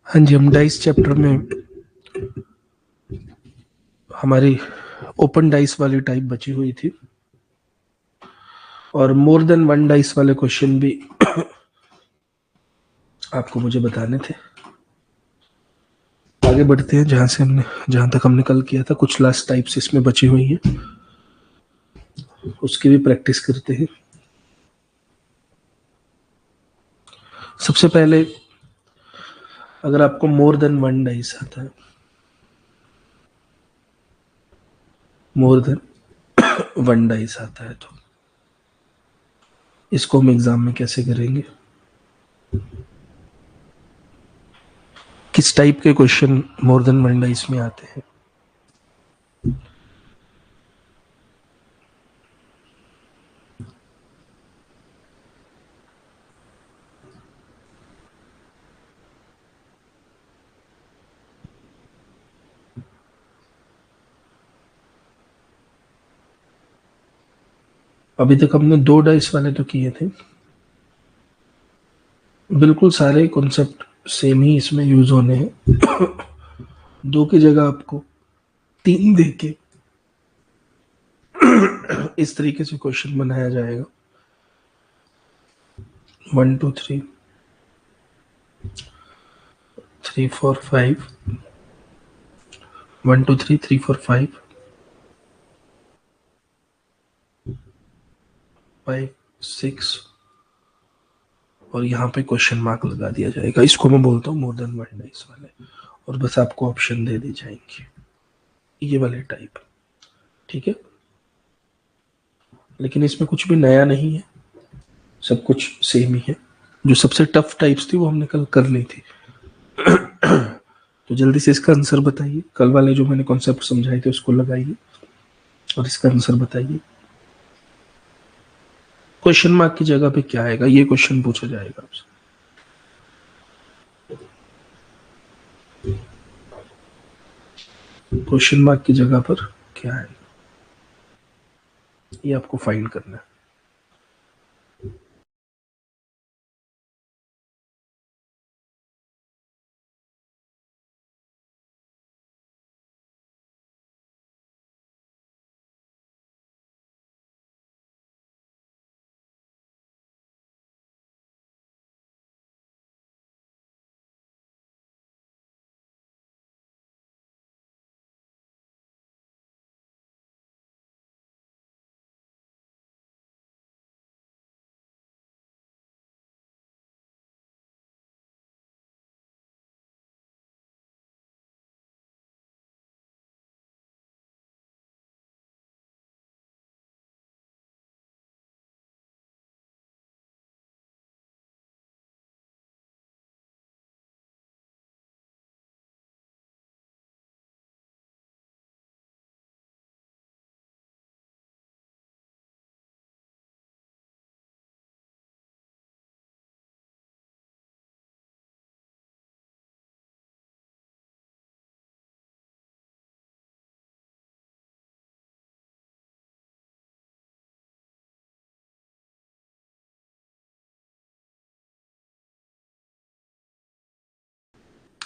हाँ जी, हम dice chapter में हमारी ओपन डाइस वाली टाइप बची हुई थी और मोर देन वन डाइस वाले क्वेश्चन भी आपको मुझे बताने थे। आगे बढ़ते हैं जहां तक हमने कल किया था। कुछ लास्ट टाइप्स इसमें बची हुई हैं, उसकी भी प्रैक्टिस करते हैं। सबसे पहले, अगर आपको मोर देन वन डाइस आता है, मोर देन वन डाइस आता है, तो इसको हम एग्जाम में कैसे करेंगे? किस टाइप के question more than one dice में आते हैं? अभी तक हमने दो डाइस वाले तो किए थे। बिल्कुल सारे कॉन्सेप्ट सेम ही इसमें यूज होने हैं। दो की जगह आपको तीन देके इस तरीके से क्वेश्चन बनाया जाएगा। 1 2 3 3 4 5, 1 2 3 3 4 5 5 6, और यहाँ पे क्वेश्चन मार्क लगा दिया जाएगा। इसको मैं बोलता हूँ मोर देन वन डाइस वाले, और बस आपको ऑप्शन दे दी जाएंगे, ये वाले टाइप। ठीक है, लेकिन इसमें कुछ भी नया नहीं है, सब कुछ सेम ही है। जो सबसे टफ टाइप्स थी वो हमने कल कर ली थी। तो जल्दी से इसका आंसर बताइए। कल वाले जो मैंने कॉन्सेप्ट समझाए थे उसको लगाइए और इसका आंसर बताइए। क्वेश्चन मार्क की जगह पे क्या आएगा, ये क्वेश्चन पूछा जाएगा आपसे। क्वेश्चन मार्क की जगह पर क्या आएगा, ये आपको फाइंड करना है।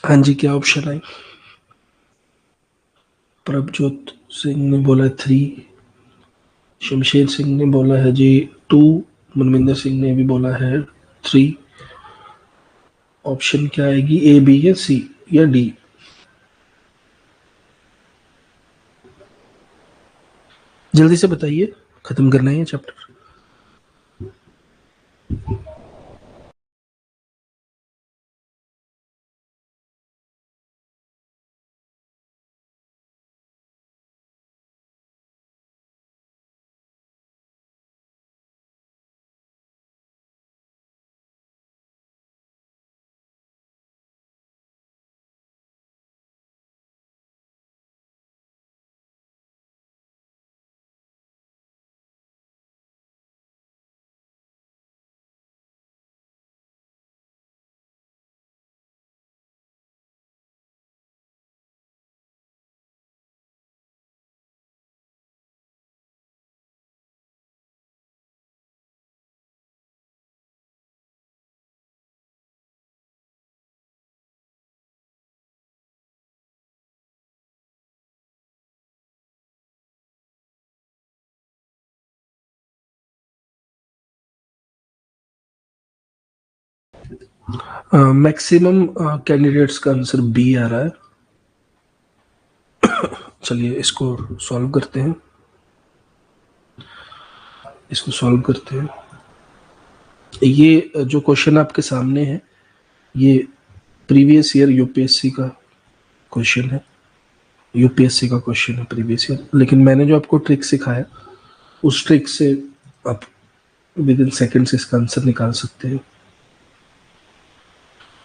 हाँ जी, क्या ऑप्शन आई? प्रभजोत सिंह ने बोला 3, शमशेर सिंह ने बोला है जी 2, मनविंदर सिंह ने भी बोला है 3। ऑप्शन क्या आएगी, ए बी या सी या डी? जल्दी से बताइए, खत्म करना है ये चैप्टर। मैक्सिमम कैंडिडेट्स का आंसर बी आ रहा है। चलिए इसको सॉल्व करते हैं, इसको सॉल्व करते हैं। ये जो क्वेश्चन आपके सामने है ये प्रीवियस ईयर यूपीएससी का क्वेश्चन है, यूपीएससी का क्वेश्चन है प्रीवियस ईयर। लेकिन मैंने जो आपको ट्रिक सिखाया उस ट्रिक से आप विद इन सेकेंड्स इसका आंसर निकाल सकते हैं।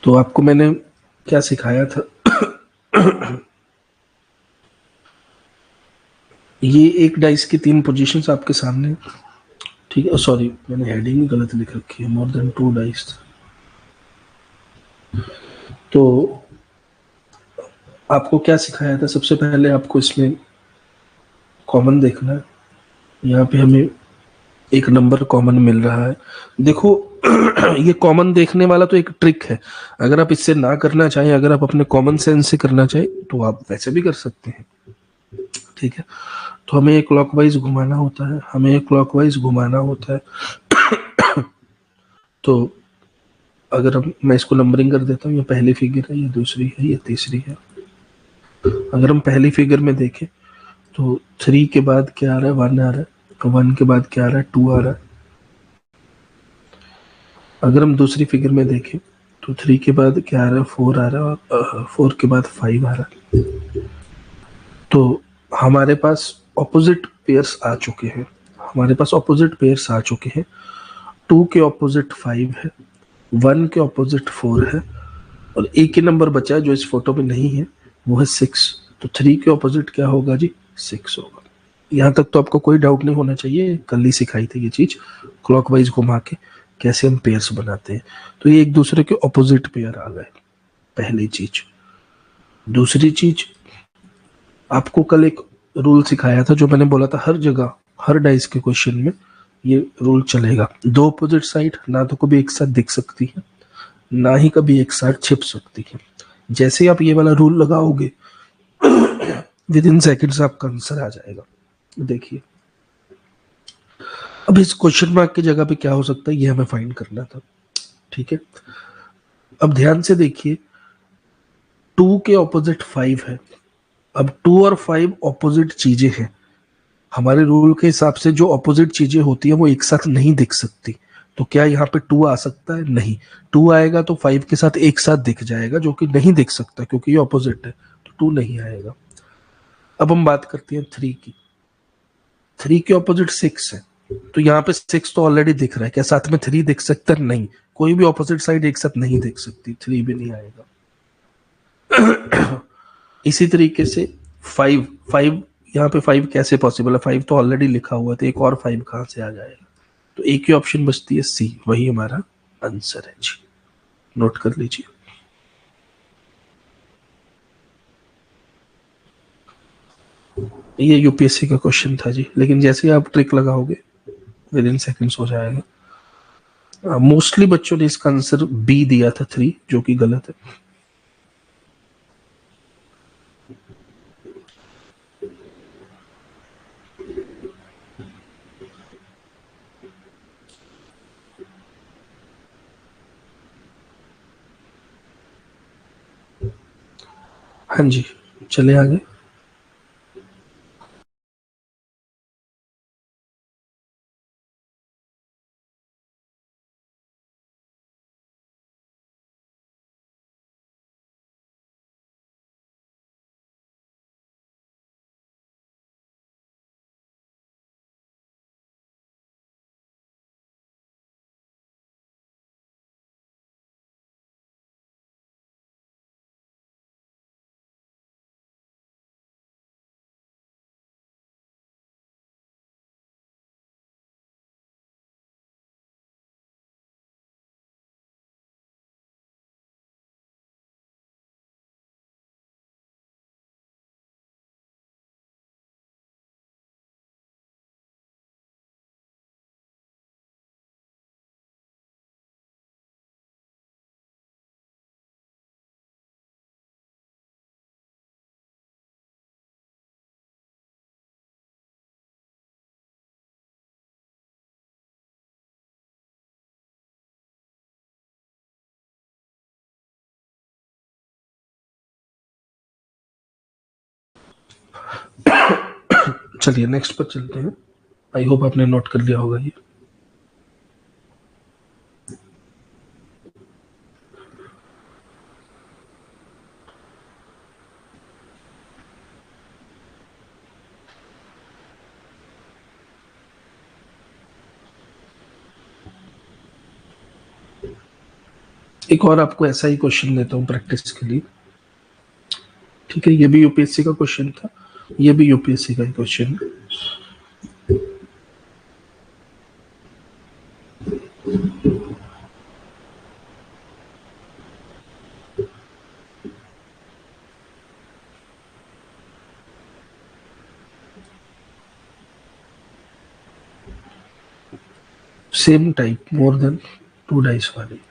तो आपको मैंने क्या सिखाया था, ये एक डाइस की 3 पोजीशंस आपके सामने, ठीक है। सॉरी मैंने हेडिंग ही गलत लिख रखी है, मोर देन 2 डाइस। तो आपको क्या सिखाया था, सबसे पहले आपको इसमें कॉमन देखना है। यहाँ पे हमें एक नंबर कॉमन मिल रहा है, देखो। ये कॉमन देखने वाला तो एक ट्रिक है। अगर आप इससे ना करना चाहें, अगर आप अपने कॉमन सेंस से करना चाहें तो आप वैसे भी कर सकते हैं, ठीक है। तो हमें एक क्लॉकवाइज घुमाना होता है, हमें एक क्लॉकवाइज घुमाना होता है। तो अगर मैं इसको नंबरिंग कर देता हूँ, ये पहली फिगर है, ये दूसरी है, ये तीसरी है। अगर हम पहली फिगर में देखें तो 3 के बाद क्या आ रहा है, 1 आ रहा है। 1 के बाद क्या आ रहा है, 2 आ रहा है। अगर हम दूसरी फिगर में देखें तो 3 के बाद क्या आ रहा है, 4 आ रहा है, और 4 के बाद 5 आ रहा है। तो हमारे पास ऑपोजिट पेयर्स आ चुके हैं, हमारे पास ऑपोजिट पेयर्स आ चुके हैं। 2 के ऑपोजिट 5 है, 1 के ऑपोजिट 4 है, और एक ही नंबर बचा है जो इस फोटो में नहीं है, वो है 6। तो 3 के ऑपोजिट क्या होगा जी, 6 होगा। यहाँ तक तो आपको कोई डाउट नहीं होना चाहिए, कल ही सिखाई थी ये चीज, क्लॉकवाइज घुमा के कैसे हम पेयर्स बनाते हैं। तो ये एक दूसरे के ऑपोजिट पेयर आ गए, पहली चीज। दूसरी चीज, आपको कल एक रूल सिखाया था जो मैंने बोला था हर जगह, हर डाइस के क्वेश्चन में ये रूल चलेगा। 2 अपोजिट साइड ना तो कभी एक साथ दिख सकती है, ना ही कभी एक साथ छिप सकती है। जैसे ही आप ये वाला रूल लगाओगे, विद इन सेकेंड्स आपका आंसर आ जाएगा। देखिए अब इस क्वेश्चन मार्क की जगह पे क्या हो सकता है, ये हमें फाइंड करना था, ठीक है। अब ध्यान से देखिए, 2 के ऑपोजिट 5 है। अब 2 और 5 ऑपोजिट चीजें हैं, हमारे रूल के हिसाब से जो ऑपोजिट चीजें होती है वो एक साथ नहीं दिख सकती। तो क्या यहाँ पे 2 आ सकता है, नहीं। 2 आएगा तो 5 के साथ एक साथ दिख जाएगा, जो कि नहीं दिख सकता क्योंकि ये ऑपोजिट है, तो 2 नहीं आएगा। अब हम बात करते हैं 3 की। 3 के ऑपोजिट 6 है, तो यहाँ पे 6 तो ऑलरेडी दिख रहा है, क्या साथ में 3 दिख सकता है, नहीं। कोई भी ऑपोजिट साइड एक साथ नहीं दिख सकती, 3 भी नहीं आएगा। इसी तरीके से 5, 5 यहाँ पे 5 कैसे पॉसिबल है, 5 तो ऑलरेडी लिखा हुआ था, एक और 5 कहां से आ जाएगा। तो एक ही ऑप्शन बचती है सी, वही हमारा आंसर है जी, नोट कर लीजिए। ये यूपीएससी का क्वेश्चन था जी, लेकिन जैसे ही आप ट्रिक लगाओगे विद इन सेकेंड्स हो जाएगा। मोस्टली बच्चों ने इसका आंसर बी दिया था, 3, जो कि गलत है। हाँ जी, चले आगे। चलिए नेक्स्ट पर चलते हैं। आई होप आपने नोट कर लिया होगा ये। एक और आपको ऐसा ही क्वेश्चन देता हूँ प्रैक्टिस के लिए। ठीक है, ये भी यूपीएससी का क्वेश्चन था, ये भी यूपीएससी का ही क्वेश्चन है। Same type, more than 2 dice वाली।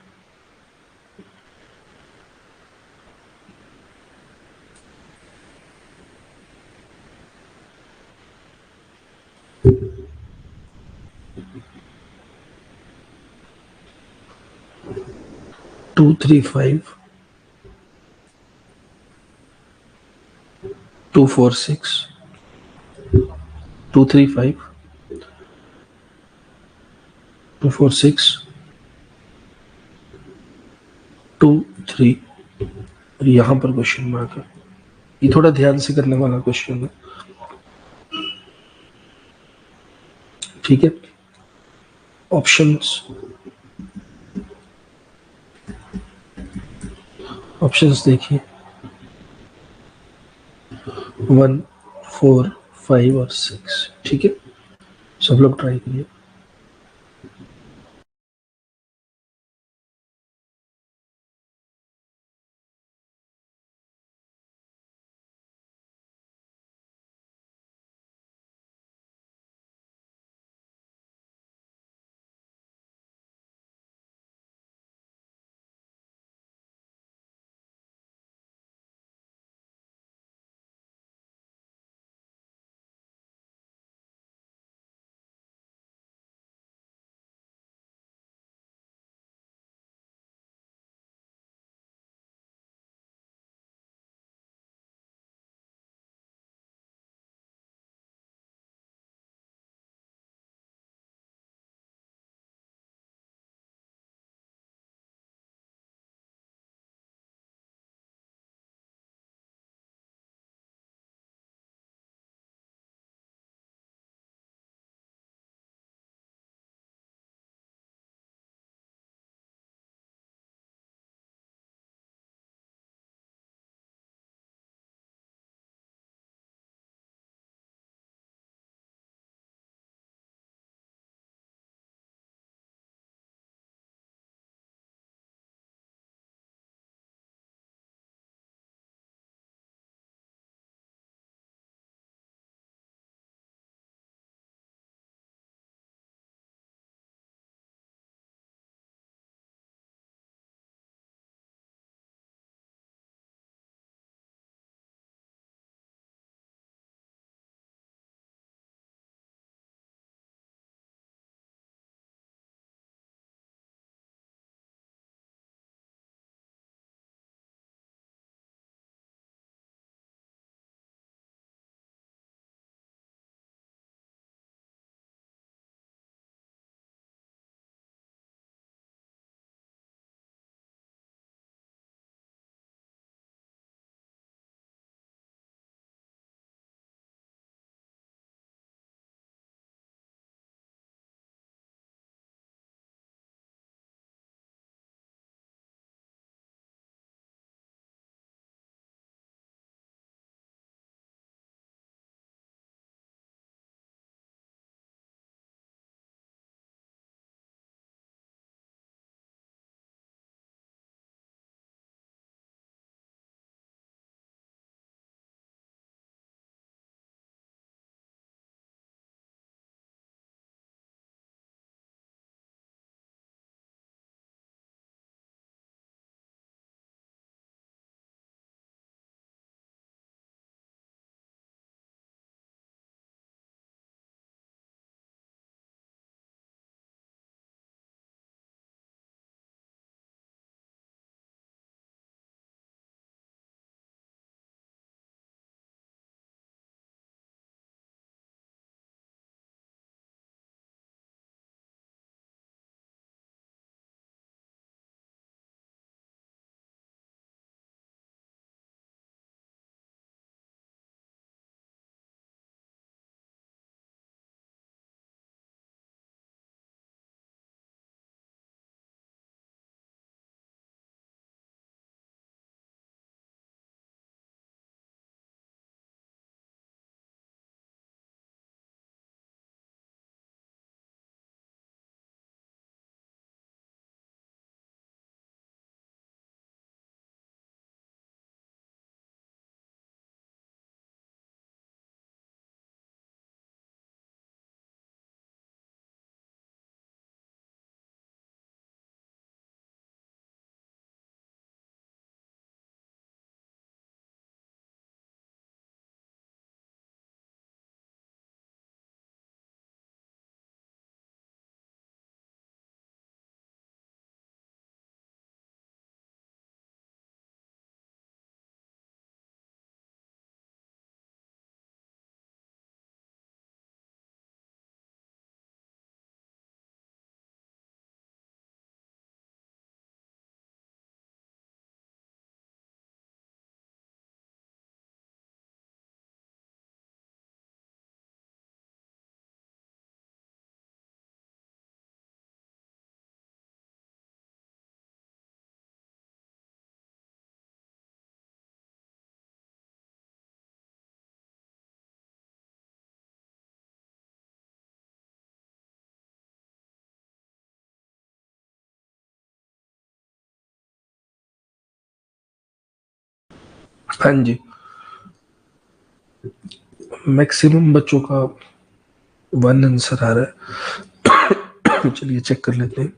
Two three five, 2 4 6, 2 3 5, 2 4 6, 2 3। यहां पर क्वेश्चन मार्क है, ये थोड़ा ध्यान से करने वाला क्वेश्चन है। ठीक है, ऑप्शंस, ऑप्शंस देखिए, 1 4 5 और 6। ठीक है, सब लोग ट्राई करिए। हाँ जी, मैक्सिमम बच्चों का 1 आंसर आ रहा है। चलिए चेक कर लेते हैं।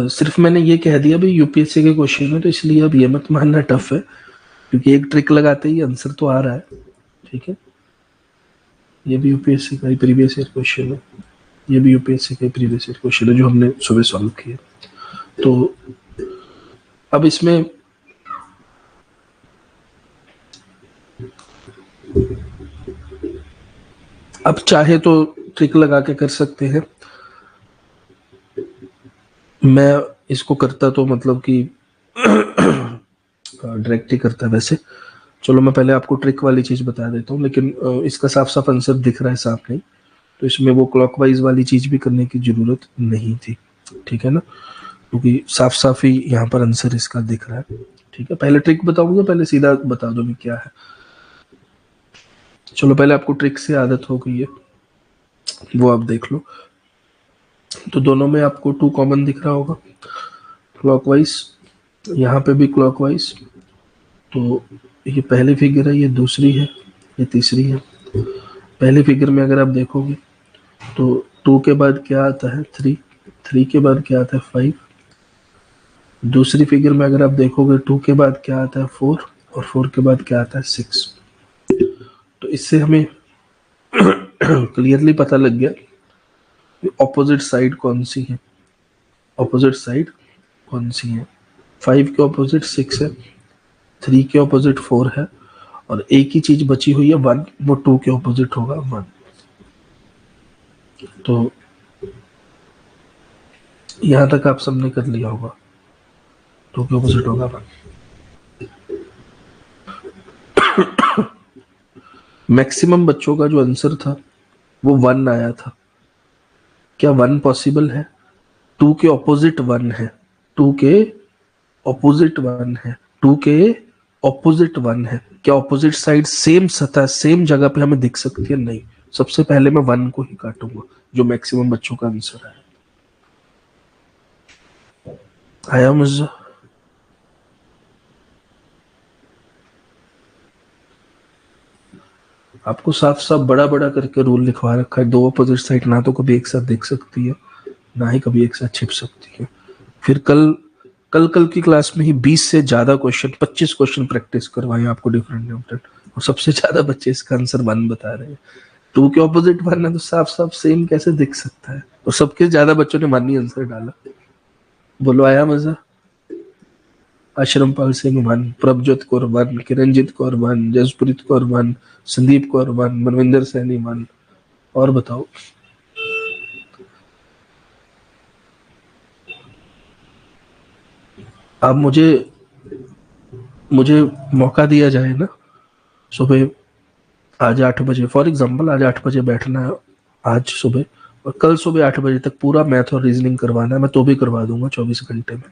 सिर्फ मैंने ये कह दिया भाई यूपीएससी के क्वेश्चन है, तो इसलिए अब ये मत मानना टफ है, क्योंकि एक ट्रिक लगाते ही आंसर तो आ रहा है। ठीक है, ये भी यूपीएससी का ही प्रीवियस ईयर क्वेश्चन है, ये भी यूपीएससी का ही प्रीवियस ईयर क्वेश्चन है जो हमने सुबह सॉल्व किया। तो अब इसमें अब चाहे तो ट्रिक लगा के कर सकते हैं, मैं इसको करता तो मतलब कि डायरेक्ट ही करता वैसे। चलो मैं पहले आपको ट्रिक वाली चीज बता देता हूँ, लेकिन इसका साफ साफ आंसर दिख रहा है सामने, तो इसमें वो क्लॉकवाइज वाली चीज भी करने की जरूरत नहीं थी। ठीक है ना, क्योंकि साफ साफ ही यहाँ पर आंसर इसका दिख रहा है। ठीक है, पहले ट्रिक बताऊंगा, पहले सीधा बता दो भी क्या है। चलो पहले आपको ट्रिक से आदत हो गई है, वो आप देख लो। तो दोनों में आपको 2 कॉमन दिख रहा होगा, क्लॉकवाइज, यहाँ पे भी क्लॉकवाइज। तो ये पहली फिगर है, ये दूसरी है, ये तीसरी है। पहली फिगर में अगर आप देखोगे तो 2 के बाद क्या आता है 3, 3 के बाद क्या आता है 5। दूसरी फिगर में अगर आप देखोगे 2 के बाद क्या आता है 4, और 4 के बाद क्या आता है 6। तो इससे हमें क्लियरली पता लग गया कि ऑपोजिट साइड कौन सी है, ऑपोजिट साइड कौन सी है। 5 के ऑपोजिट 6 है, 3 के ऑपोजिट 4 है, और एक ही चीज बची हुई है 1, वो 2 के ऑपोजिट होगा 1। तो यहां तक आप सबने कर लिया होगा, 2 के ऑपोजिट होगा 1। मैक्सिमम बच्चों का जो आंसर था वो 1 आया था। क्या 1 पॉसिबल है? 2 के ऑपोजिट 1 है, 2 के ऑपोजिट 1 है, 2 के ऑपोजिट 1 है। क्या ऑपोजिट साइड सेम सतह सेम जगह पे हमें दिख सकती है? नहीं। सबसे पहले मैं 1 को ही काटूंगा, जो मैक्सिमम बच्चों का आंसर है। आया मुझे? आपको साफ साफ बड़ा बड़ा करके रूल लिखवा रखा है, 2 अपोजिट साइड ना तो कभी एक साथ दिख सकती है, ना ही कभी एक साथ छिप सकती है। फिर कल की क्लास में ही 20 से ज्यादा क्वेश्चन, 25 क्वेश्चन प्रैक्टिस करवाए आपको डिफरेंट डिफरेंट, और सबसे ज्यादा बच्चे इसका आंसर 1 बता रहे हैं। 2 के ऑपोजिट 1 है तो साफ साफ सेम कैसे दिख सकता है, और सबके ज्यादा बच्चों ने 1 ही आंसर डाला। बोलो आया मजा? आश्रमपाल सिंह 1, प्रभजोत कौर 1, किरणजीत कौर 1, जसप्रीत कौर 1, संदीप कौर 1, मनविंदर सैनी 1। और बताओ। अब मुझे मौका दिया जाए ना, सुबह आज 8 बजे, फॉर एग्जांपल आज 8 बजे बैठना है आज सुबह, और कल सुबह 8 बजे तक पूरा मैथ और रीजनिंग करवाना है, मैं तो भी करवा दूंगा 24 घंटे में।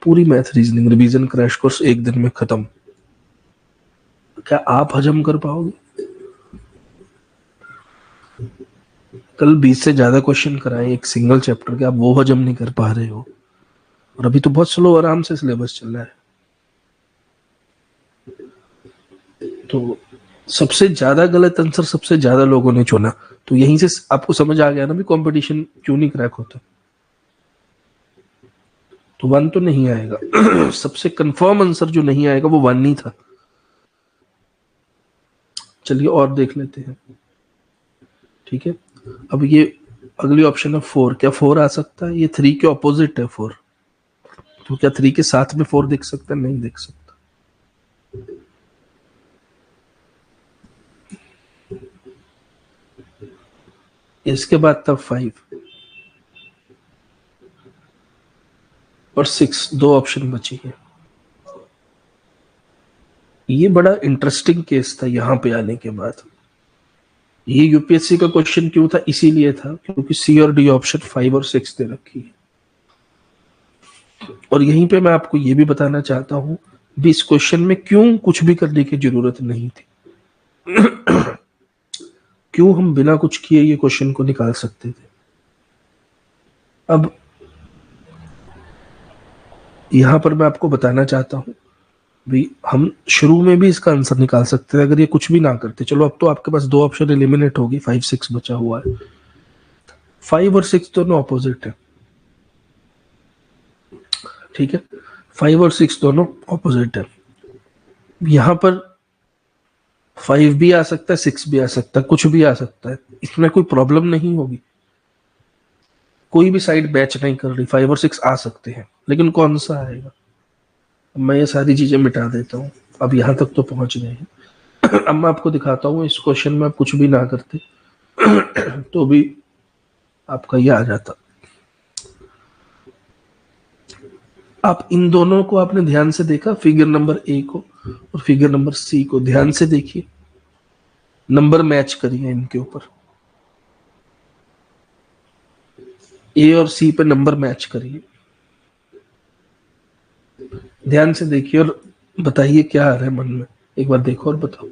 पूरी math reasoning revision crash course एक दिन में खत्म। क्या आप हजम कर पाओगे? कल 20 से ज्यादा क्वेश्चन कराए एक सिंगल चैप्टर के, आप वो हजम नहीं कर पा रहे हो, और अभी तो बहुत स्लो आराम से सिलेबस चल रहा है। तो सबसे ज्यादा गलत आंसर सबसे ज्यादा लोगों ने चुना, तो यहीं से आपको समझ आ गया ना भी कंपटीशन क्यों नहीं क्रैक होता। तो 1 तो नहीं आएगा। सबसे कंफर्म आंसर जो नहीं आएगा वो 1 नहीं था। चलिए और देख लेते हैं। ठीक है, अब ये अगली ऑप्शन है 4। क्या 4 आ सकता है? ये 3 के ऑपोजिट है 4, तो क्या 3 के साथ में 4 दिख सकता है? नहीं दिख सकता। इसके बाद तब 5 और 6, 2 ऑप्शन बची है। ये बड़ा इंटरेस्टिंग केस था यहाँ पे आने के बाद। ये यूपीएससी का क्वेश्चन क्यों था? इसीलिए था क्योंकि सी और डी ऑप्शन 5 और 6 दे रखी है। और यहीं पे मैं आपको ये भी बताना चाहता हूं भी इस क्वेश्चन में क्यों कुछ भी करने की जरूरत नहीं थी। क्यों हम बिना कुछ किए ये क्वेश्चन को निकाल सकते थे। अब यहां पर मैं आपको बताना चाहता हूं भी, हम शुरू में भी इसका आंसर निकाल सकते थे अगर ये कुछ भी ना करते। चलो अब तो आपके पास दो ऑप्शन एलिमिनेट होगी, 5 6 बचा हुआ है। 5 और 6 दोनों ऑपोजिट है, ठीक है। 5 और 6 दोनों ऑपोजिट है। यहां पर 5 भी आ सकता है, 6 भी आ सकता है, कुछ भी आ सकता है, इसमें कोई प्रॉब्लम नहीं होगी। कोई भी साइड मैच नहीं कर रही, 5 और 6 आ सकते हैं, लेकिन कौन सा आएगा? मैं ये सारी चीजें मिटा देता हूँ। अब यहां तक तो पहुंच गए हैं। अब मैं आपको दिखाता हूँ इस क्वेश्चन में आप कुछ भी ना करते तो भी आपका ये आ जाता। आप इन दोनों को आपने ध्यान से देखा, फिगर नंबर ए को और फिगर नंबर सी को ध्यान से देखिए, नंबर मैच करिए इनके ऊपर। ए और सी पे नंबर मैच करिए, ध्यान से देखिए और बताइए क्या आ रहा है मन में। एक बार देखो और बताओ।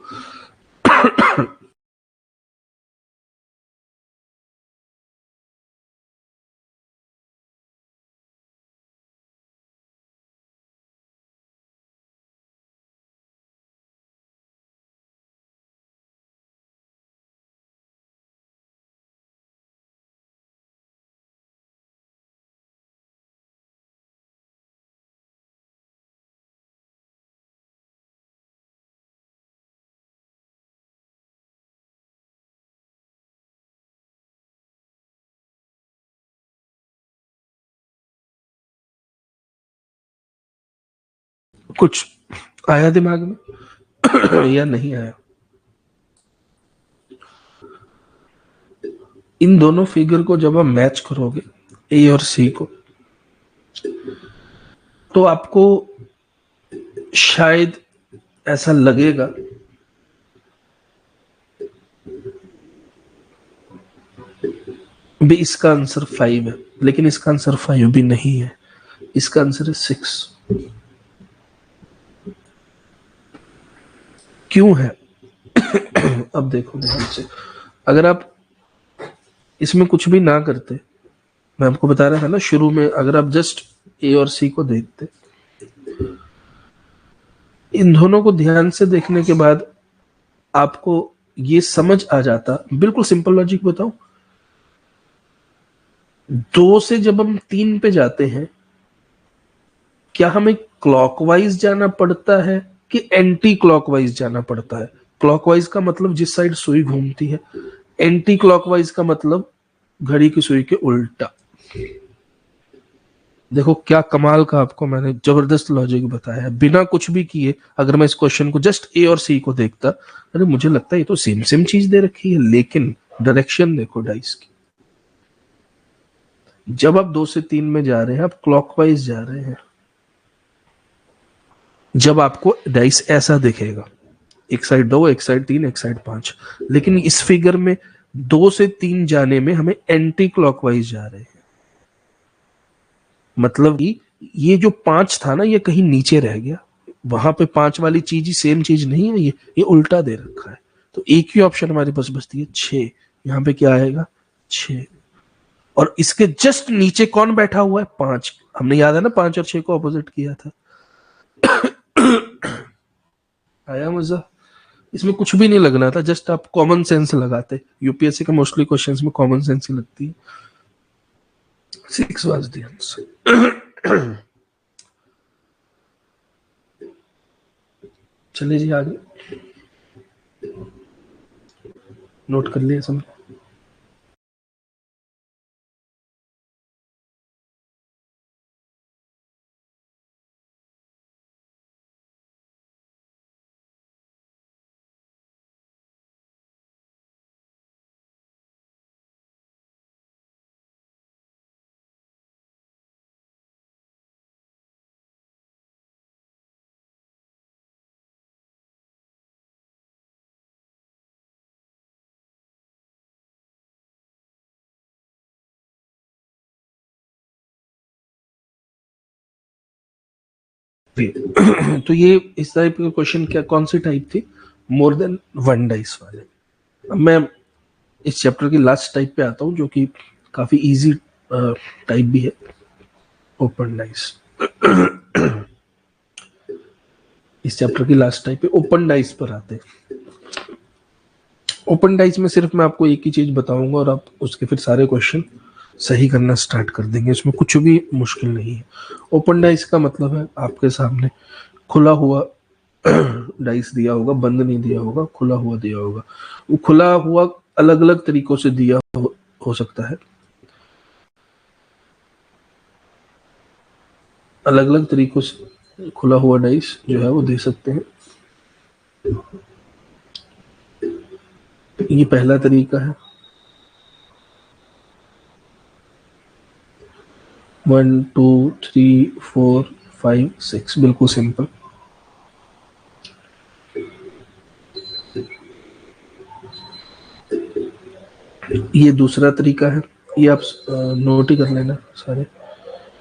कुछ आया दिमाग में या नहीं आया? इन दोनों फिगर को जब आप मैच करोगे, ए और सी को, तो आपको शायद ऐसा लगेगा भी इसका आंसर 5 है, लेकिन इसका आंसर 5 भी नहीं है, इसका आंसर है 6। क्यों है? अब देखो ध्यान से, अगर आप इसमें कुछ भी ना करते, मैं आपको बता रहा था ना शुरू में, अगर आप जस्ट ए और सी को देखते, इन दोनों को ध्यान से देखने के बाद आपको ये समझ आ जाता। बिल्कुल सिंपल लॉजिक बताऊं, 2 से जब हम 3 पे जाते हैं, क्या हमें क्लॉकवाइज जाना पड़ता है कि एंटी क्लॉकवाइज जाना पड़ता है? क्लॉकवाइज का मतलब जिस साइड सुई घूमती है, एंटी क्लॉकवाइज का मतलब घड़ी की सुई के उल्टा। देखो क्या कमाल का आपको मैंने जबरदस्त लॉजिक बताया है, बिना कुछ भी किए। अगर मैं इस क्वेश्चन को जस्ट ए और सी को देखता, अरे मुझे लगता है ये तो सेम सेम चीज दे रखी है, लेकिन डायरेक्शन देखो डाइस की। जब आप 2 से 3 में जा रहे हैं, आप क्लॉकवाइज जा रहे हैं। जब आपको डाइस ऐसा दिखेगा, एक साइड 2, एक साइड 3, एक साइड 5, लेकिन इस फिगर में 2 से 3 जाने में हमें एंटी क्लॉकवाइज जा रहे हैं। मतलब कि ये जो 5 था ना, ये कहीं नीचे रह गया, वहां पे 5 वाली चीज ही सेम चीज नहीं है, ये उल्टा दे रखा है। तो एक ही ऑप्शन हमारे पास बचती है 6। यहाँ पे क्या आएगा? 6। और इसके जस्ट नीचे कौन बैठा हुआ है? 5। हमने याद है ना 5 और 6 को अपोजिट किया था। आया मजा? इसमें कुछ भी नहीं लगना था, जस्ट आप कॉमन सेंस लगाते। यूपीएससी के मोस्टली क्वेश्चंस में कॉमन सेंस ही लगती है। 6 वाज द आंसर। चलिए जी आगे, नोट कर लिया समझ। तो ये इस टाइप के क्वेश्चन क्या कौन सी टाइप थी? मोर देन वन डाइस वाले। अब मैं इस चैप्टर की लास्ट टाइप पे आता हूँ, जो कि काफी इजी टाइप भी है, ओपन डाइस। इस चैप्टर की लास्ट टाइप पे ओपन डाइस पर आते हैं। ओपन डाइस में सिर्फ मैं आपको एक ही चीज बताऊंगा और आप उसके फिर सारे क्वेश्चन सही करना स्टार्ट कर देंगे, इसमें कुछ भी मुश्किल नहीं है। ओपन डाइस का मतलब है आपके सामने खुला हुआ डाइस दिया होगा, बंद नहीं दिया होगा, खुला हुआ दिया होगा। वो खुला हुआ अलग अलग तरीकों से दिया हो सकता है, अलग अलग तरीकों से खुला हुआ डाइस जो है वो दे सकते हैं। ये पहला तरीका है। 1 2 3 4 5 6 बिल्कुल सिंपल। ये दूसरा तरीका है, ये आप नोट ही कर लेना सारे,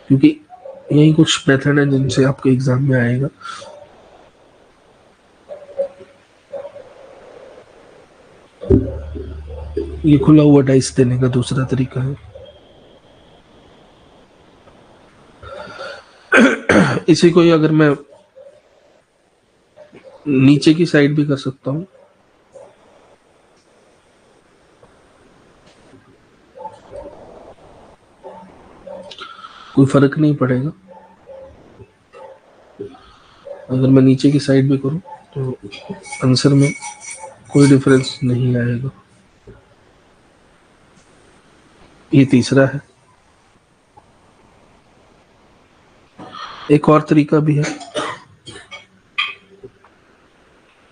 क्योंकि यही कुछ मेथड है जिनसे आपके एग्जाम में आएगा। ये खुला हुआ डाइस देने का दूसरा तरीका है। इसी को ही अगर मैं नीचे की साइड भी कर सकता हूँ, कोई फर्क नहीं पड़ेगा। अगर मैं नीचे की साइड भी करूँ तो आंसर में कोई डिफरेंस नहीं आएगा। ये तीसरा है। एक और तरीका भी है,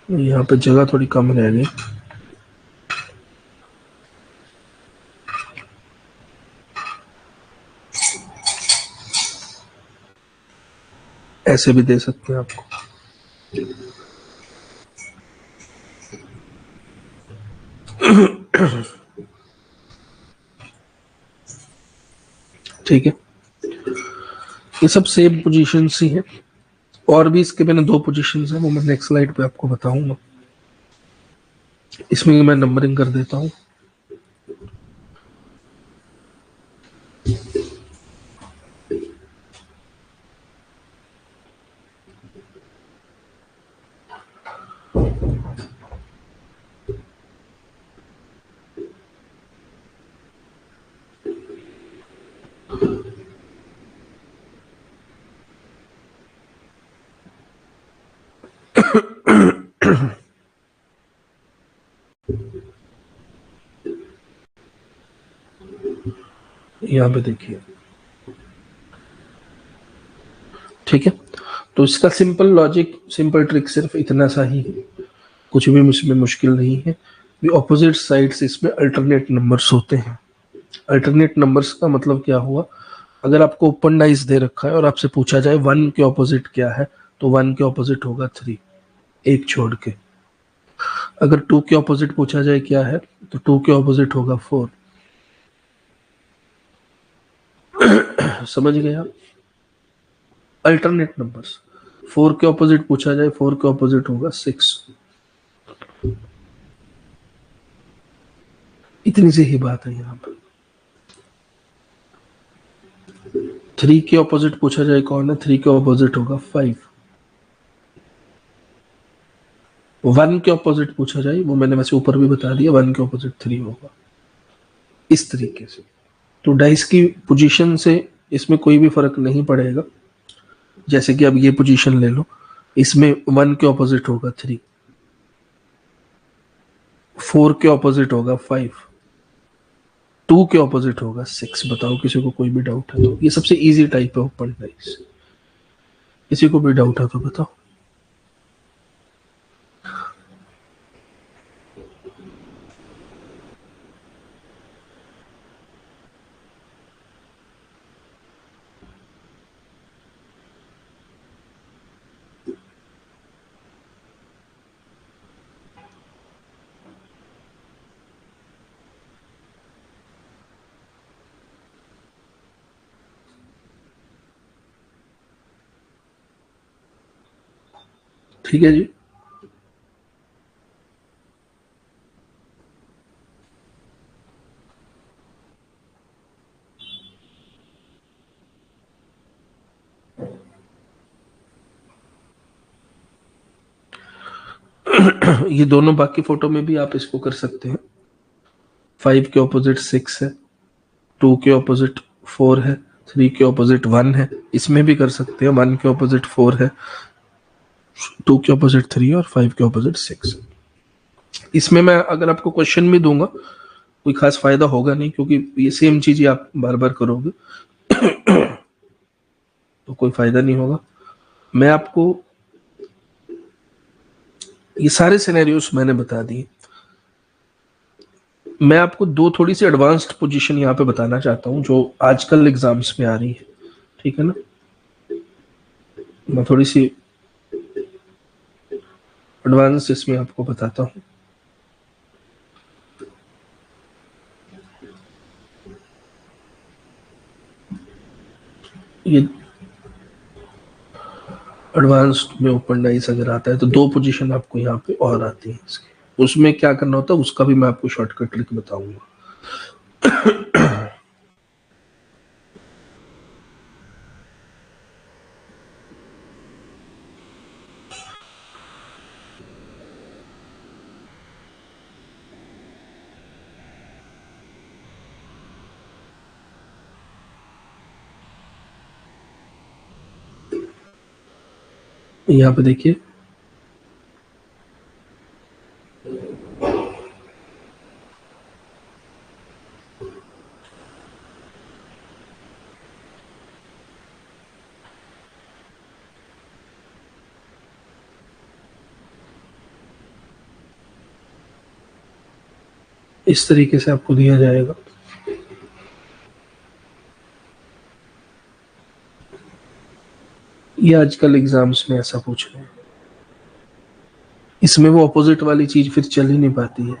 यहाँ पे जगह थोड़ी कम रह गई, ऐसे भी दे सकते हैं आपको। ठीक है, ये सब सेम पोजीशन ही है, और भी इसके मैंने दो पोजीशन है, वो मैं नेक्स्ट स्लाइड पे आपको बताऊंगा। इसमें मैं नंबरिंग कर देता हूँ। यहाँ पे देखिए, ठीक है। तो इसका सिंपल लॉजिक, सिंपल ट्रिक सिर्फ इतना सा ही है, कुछ भी इसमें मुश्किल नहीं है। ऑपोजिट साइड्स इसमें अल्टरनेट नंबर्स होते हैं। अल्टरनेट नंबर्स का मतलब क्या हुआ, अगर आपको ओपन डाइस दे रखा है और आपसे पूछा जाए 1 के ऑपोजिट क्या है, तो 1 के ऑपोजिट होगा 3, एक छोड़ के। अगर 2 के ऑपोजिट पूछा जाए क्या है, तो 2 के ऑपोजिट होगा 4। समझ गए आप? Alternate numbers. 4 के ऑपोजिट पूछा जाए, 4 के ऑपोजिट होगा 6। इतनी सी ही बात है यहाँ पर। 3 के ऑपोजिट पूछा जाए कौन है, 3 के ऑपोजिट होगा 5। 1 के ऑपोजिट पूछा जाए, वो मैंने वैसे ऊपर भी बता दिया, 1 के ऑपोजिट 3 होगा। इस तरीके से तो डाइस की पोजीशन से इसमें कोई भी फर्क नहीं पड़ेगा। जैसे कि अब ये पोजीशन ले लो, इसमें 1 के ऑपोजिट होगा 3, 4 के ऑपोजिट होगा 5, 2 के ऑपोजिट होगा 6। बताओ किसी को कोई भी डाउट है तो? ये सबसे इजी टाइप है ओपन डाइस। किसी को भी डाउट है तो बताओ। ठीक है जी। ये दोनों बाकी फोटो में भी आप इसको कर सकते हैं। 5 के ऑपोजिट 6 है, 2 के ऑपोजिट 4 है, 3 के ऑपोजिट 1 है। इसमें भी कर सकते हैं। 1 के ऑपोजिट 4 है, 2 के ऑपोजिट 3 और 5 के ऑपोजिट 6। इसमें मैं अगर आपको क्वेश्चन भी दूंगा कोई खास फायदा होगा नहीं, क्योंकि ये सेम चीज ही आप बार बार करोगे तो कोई फायदा नहीं होगा। मैं आपको ये सारे सिनेरियोस मैंने बता दिए। मैं आपको दो थोड़ी सी एडवांस्ड पोजीशन यहाँ पे बताना चाहता हूँ जो आजकल एग्जाम्स में आ रही है, ठीक है ना। मैं थोड़ी सी एडवांस इसमें आपको बताता हूँ। ये एडवांस्ड में ओपन डाइस अगर आता है तो दो पोजीशन आपको यहाँ पे और आती है इसके। उसमें क्या करना होता है उसका भी मैं आपको शॉर्टकट ट्रिक बताऊंगा। यहाँ पे देखिए, इस तरीके से आपको दिया जाएगा। ये आजकल एग्जाम्स में ऐसा पूछ रहे हैं। इसमें वो अपोजिट वाली चीज फिर चल ही नहीं पाती है,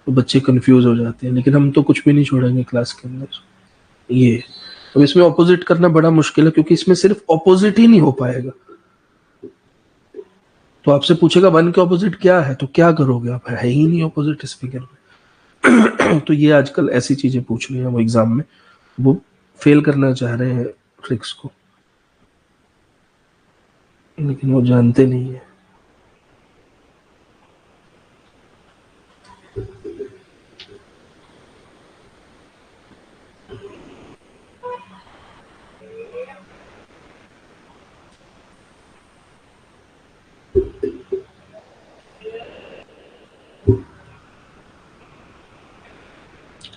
तो बच्चे कंफ्यूज हो जाते हैं। लेकिन हम तो कुछ भी नहीं छोड़ेंगे क्लास के अंदर। ये अब इसमें ऑपोजिट करना बड़ा मुश्किल है, क्योंकि इसमें सिर्फ ऑपोजिट ही नहीं हो पाएगा। तो आपसे पूछेगा 1 के ऑपोजिट क्या है, तो क्या करोगे आप? है ही नहीं ऑपोजिट इस फिगर में। तो ये आजकल ऐसी चीजें पूछ रही है वो एग्जाम में, वो फेल करना चाह रहे हैं ट्रिक्स को, लेकिन वो जानते नहीं है।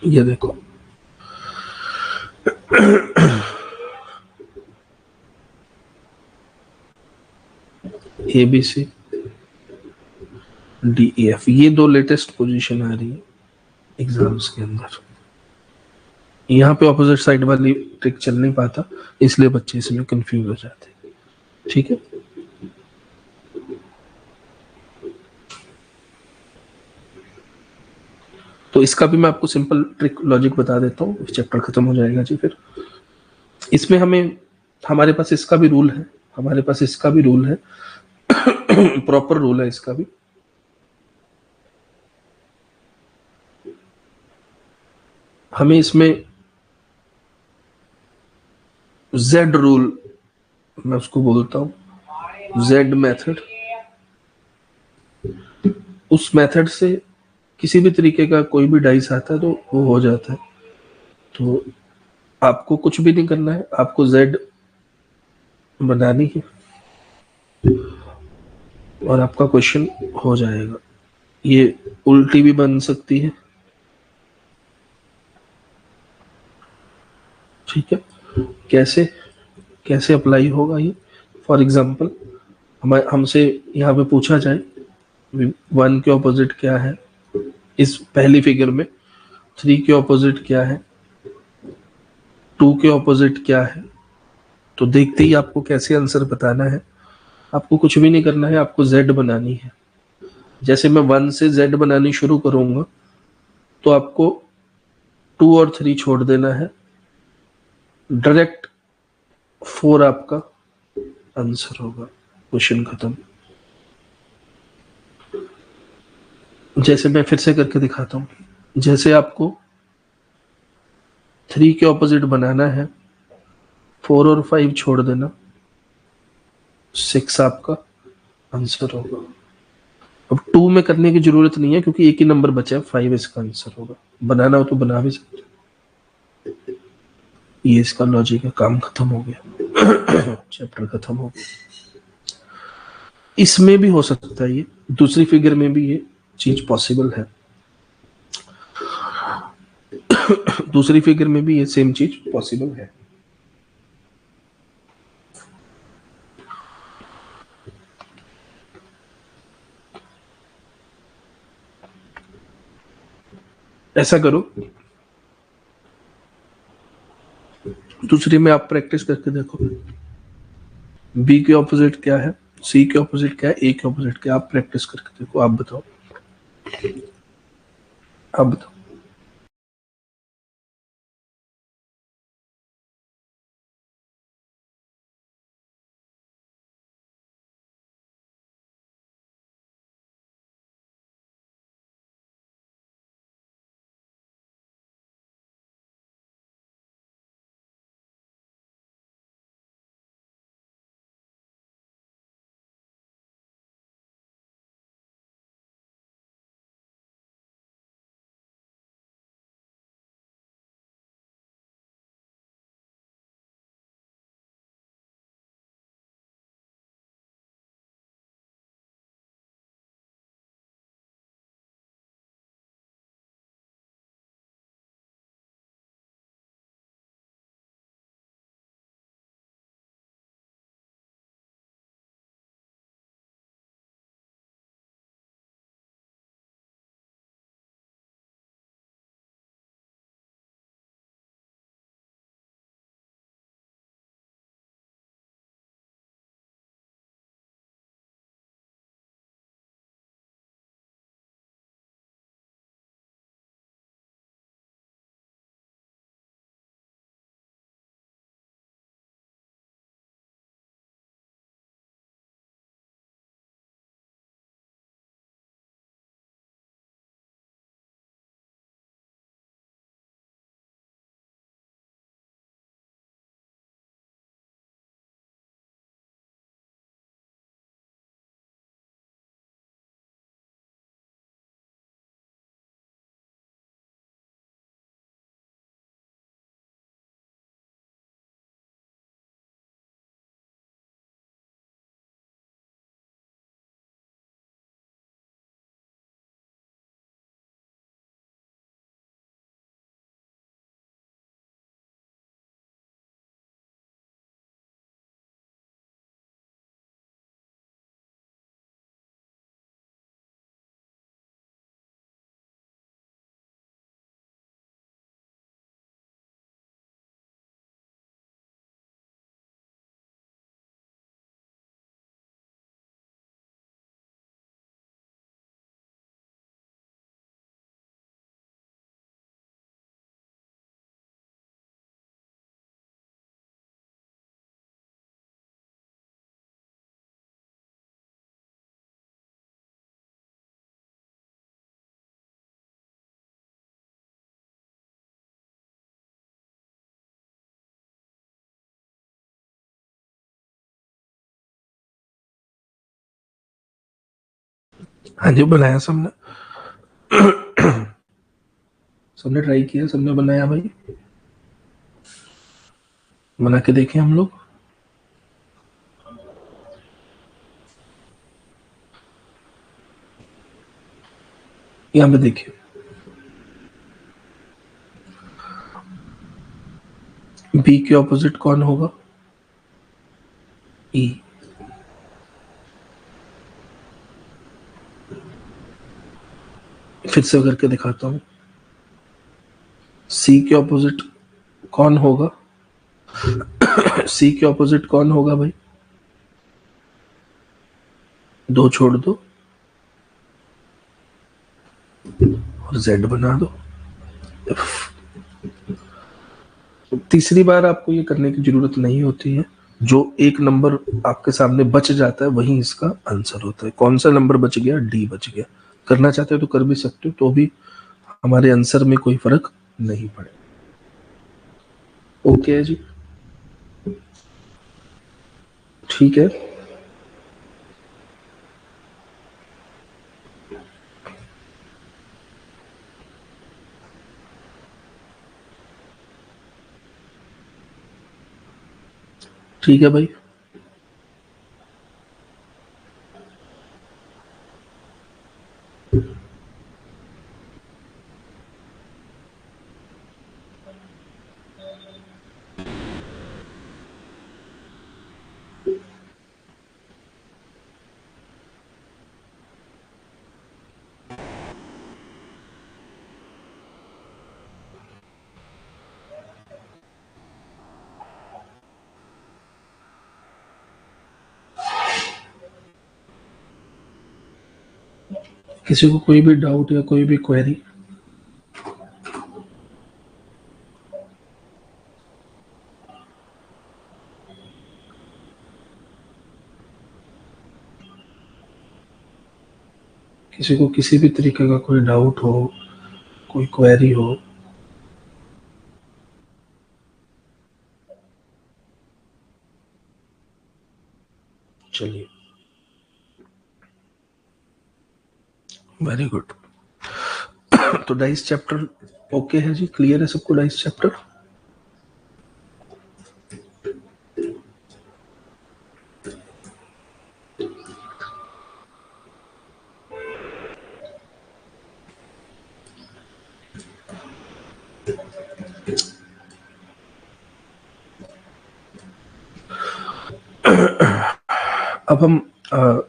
ये देखो, A B C D E F, ये दो लेटेस्ट पोजीशन आ रही है एग्जाम्स के अंदर। यहाँ पे ऑपोजिट साइड वाली ट्रिक चल नहीं पाता, इसलिए बच्चे इसमें कंफ्यूज हो जाते हैं, ठीक है। तो इसका भी मैं आपको सिंपल ट्रिक लॉजिक बता देता हूँ, चैप्टर खत्म हो जाएगा जी। फिर इसमें हमारे पास इसका भी रूल है, हमारे पास इसका भी रूल है, प्रॉपर रूल है इसका भी। हमें इसमें जेड रूल, मैं उसको बोलता हूं जेड मेथड। उस मेथड से किसी भी तरीके का कोई भी डाइस आता है तो वो हो जाता है। तो आपको कुछ भी नहीं करना है, आपको जेड बनानी है और आपका क्वेश्चन हो जाएगा। ये उल्टी भी बन सकती है, ठीक है। कैसे कैसे अप्लाई होगा ये? फॉर एग्जाम्पल हमसे यहाँ पे पूछा जाए 1 के ऑपोजिट क्या है इस पहली फिगर में, 3 के ऑपोजिट क्या है, 2 के ऑपोजिट क्या है, तो देखते ही आपको कैसे आंसर बताना है। आपको कुछ भी नहीं करना है, आपको जेड बनानी है। जैसे मैं 1 से जेड बनानी शुरू करूंगा तो आपको 2 और 3 छोड़ देना है, डायरेक्ट 4 आपका आंसर होगा, क्वेश्चन खत्म। जैसे मैं फिर से करके दिखाता हूं। जैसे आपको 3 के ऑपोजिट बनाना है, 4 और 5 छोड़ देना, 6 आपका आंसर होगा। अब 2 में करने की जरूरत नहीं है क्योंकि एक ही नंबर बचा है, 5 इसका आंसर होगा। बनाना हो तो बना भी सकते। ये इसका लॉजिक है, काम खत्म हो गया। चैप्टर खत्म हो गया। इसमें भी हो सकता है, ये दूसरी फिगर में भी ये चीज पॉसिबल है। दूसरी फिगर में भी ये सेम चीज पॉसिबल है। ऐसा करो, दूसरी में आप प्रैक्टिस करके देखो। बी के ऑपोजिट क्या है, सी के ऑपोजिट क्या है, ए के ऑपोजिट क्या है, आप प्रैक्टिस करके देखो। आप बताओ, आप बताओ। हाँ जी, बनाया सबने। सबने ट्राई किया, सबने बनाया भाई। बना के देखें हम लोग। यहाँ पे देखिए, बी के ऑपोजिट कौन होगा, ई। फिर से करके दिखाता हूँ। सी के ऑपोजिट कौन होगा, सी के ऑपोजिट कौन होगा भाई, दो छोड़ दो और जेड बना दो। तीसरी बार आपको ये करने की जरूरत नहीं होती है। जो एक नंबर आपके सामने बच जाता है वही इसका आंसर होता है। कौन सा नंबर बच गया, डी बच गया। करना चाहते हो तो कर भी सकते हो, तो भी हमारे आंसर में कोई फर्क नहीं पड़े। ओके है जी, ठीक है। ठीक है भाई। किसी को कोई भी डाउट या कोई भी क्वेरी? किसी को किसी भी तरीके का कोई डाउट हो, कोई क्वेरी हो? चलिए, वेरी गुड। तो डाइस चैप्टर ओके है जी, क्लियर है सबको डाइस चैप्टर? अब हम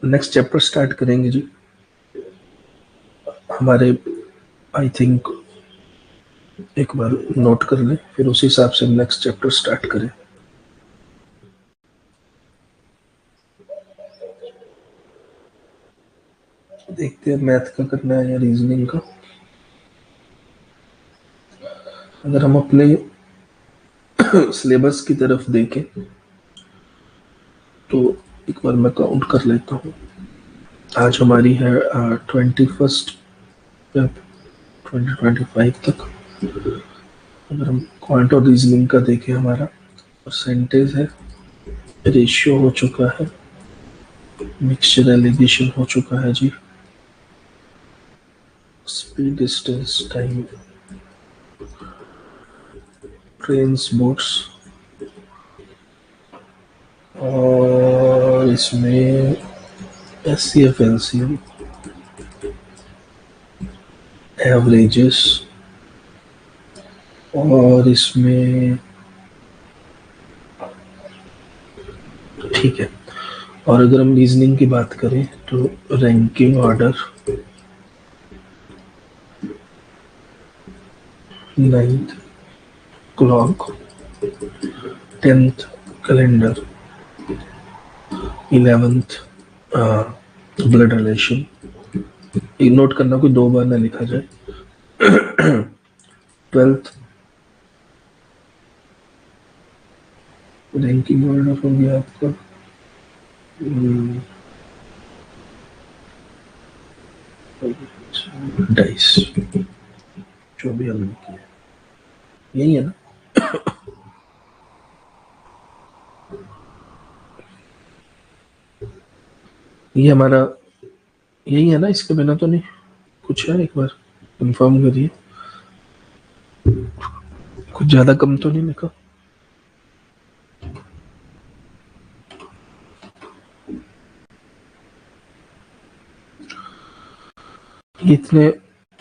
नेक्स्ट चैप्टर स्टार्ट करेंगे जी। हमारे आई थिंक एक बार नोट कर लें, फिर उसी हिसाब से नेक्स्ट चैप्टर स्टार्ट करें। देखते हैं मैथ का करना है या रीजनिंग का। अगर हम अपने सिलेबस की तरफ देखें तो एक बार मैं काउंट कर लेता हूँ। आज हमारी है 21 2025 तक। अगर हम क्वांट और रीजनिंग का देखें, हमारा परसेंटेज है, रेशियो हो चुका है, मिक्सचर एलिगेशन हो चुका है जी, speed distance time, trains boats, और इसमें S C F L C M, averages, और इसमें ठीक है। और अगर हम रीजनिंग की बात करें तो ranking order, ninth clock, 10th calendar, 11th blood relation. Note करना कोई दो बार ना लिखा जाए। 12th रैंकिंग ऑर्डर हो गया आपका। डाइस जो भी हमने किया यही है ना? ये हमारा यही है ना? इसके बिना तो नहीं कुछ है? एक बार कंफर्म करिए, कुछ ज्यादा कम तो नहीं लिखा? ये इतने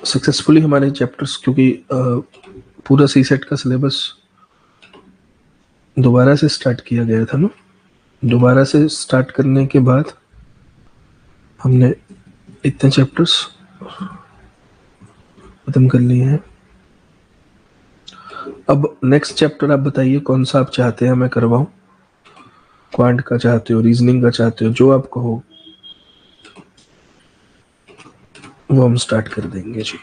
सक्सेसफुली हमारे चैप्टर्स, क्योंकि पूरा सी सेट का सिलेबस दोबारा से स्टार्ट किया गया था ना। दोबारा से स्टार्ट करने के बाद हमने इतने चैप्टर्स खत्म कर लिए हैं। अब नेक्स्ट चैप्टर आप बताइए कौन सा आप चाहते हैं मैं करवाऊं? क्वांट का चाहते हो, रीजनिंग का चाहते हो, जो आप कहो वो हम स्टार्ट कर देंगे जी।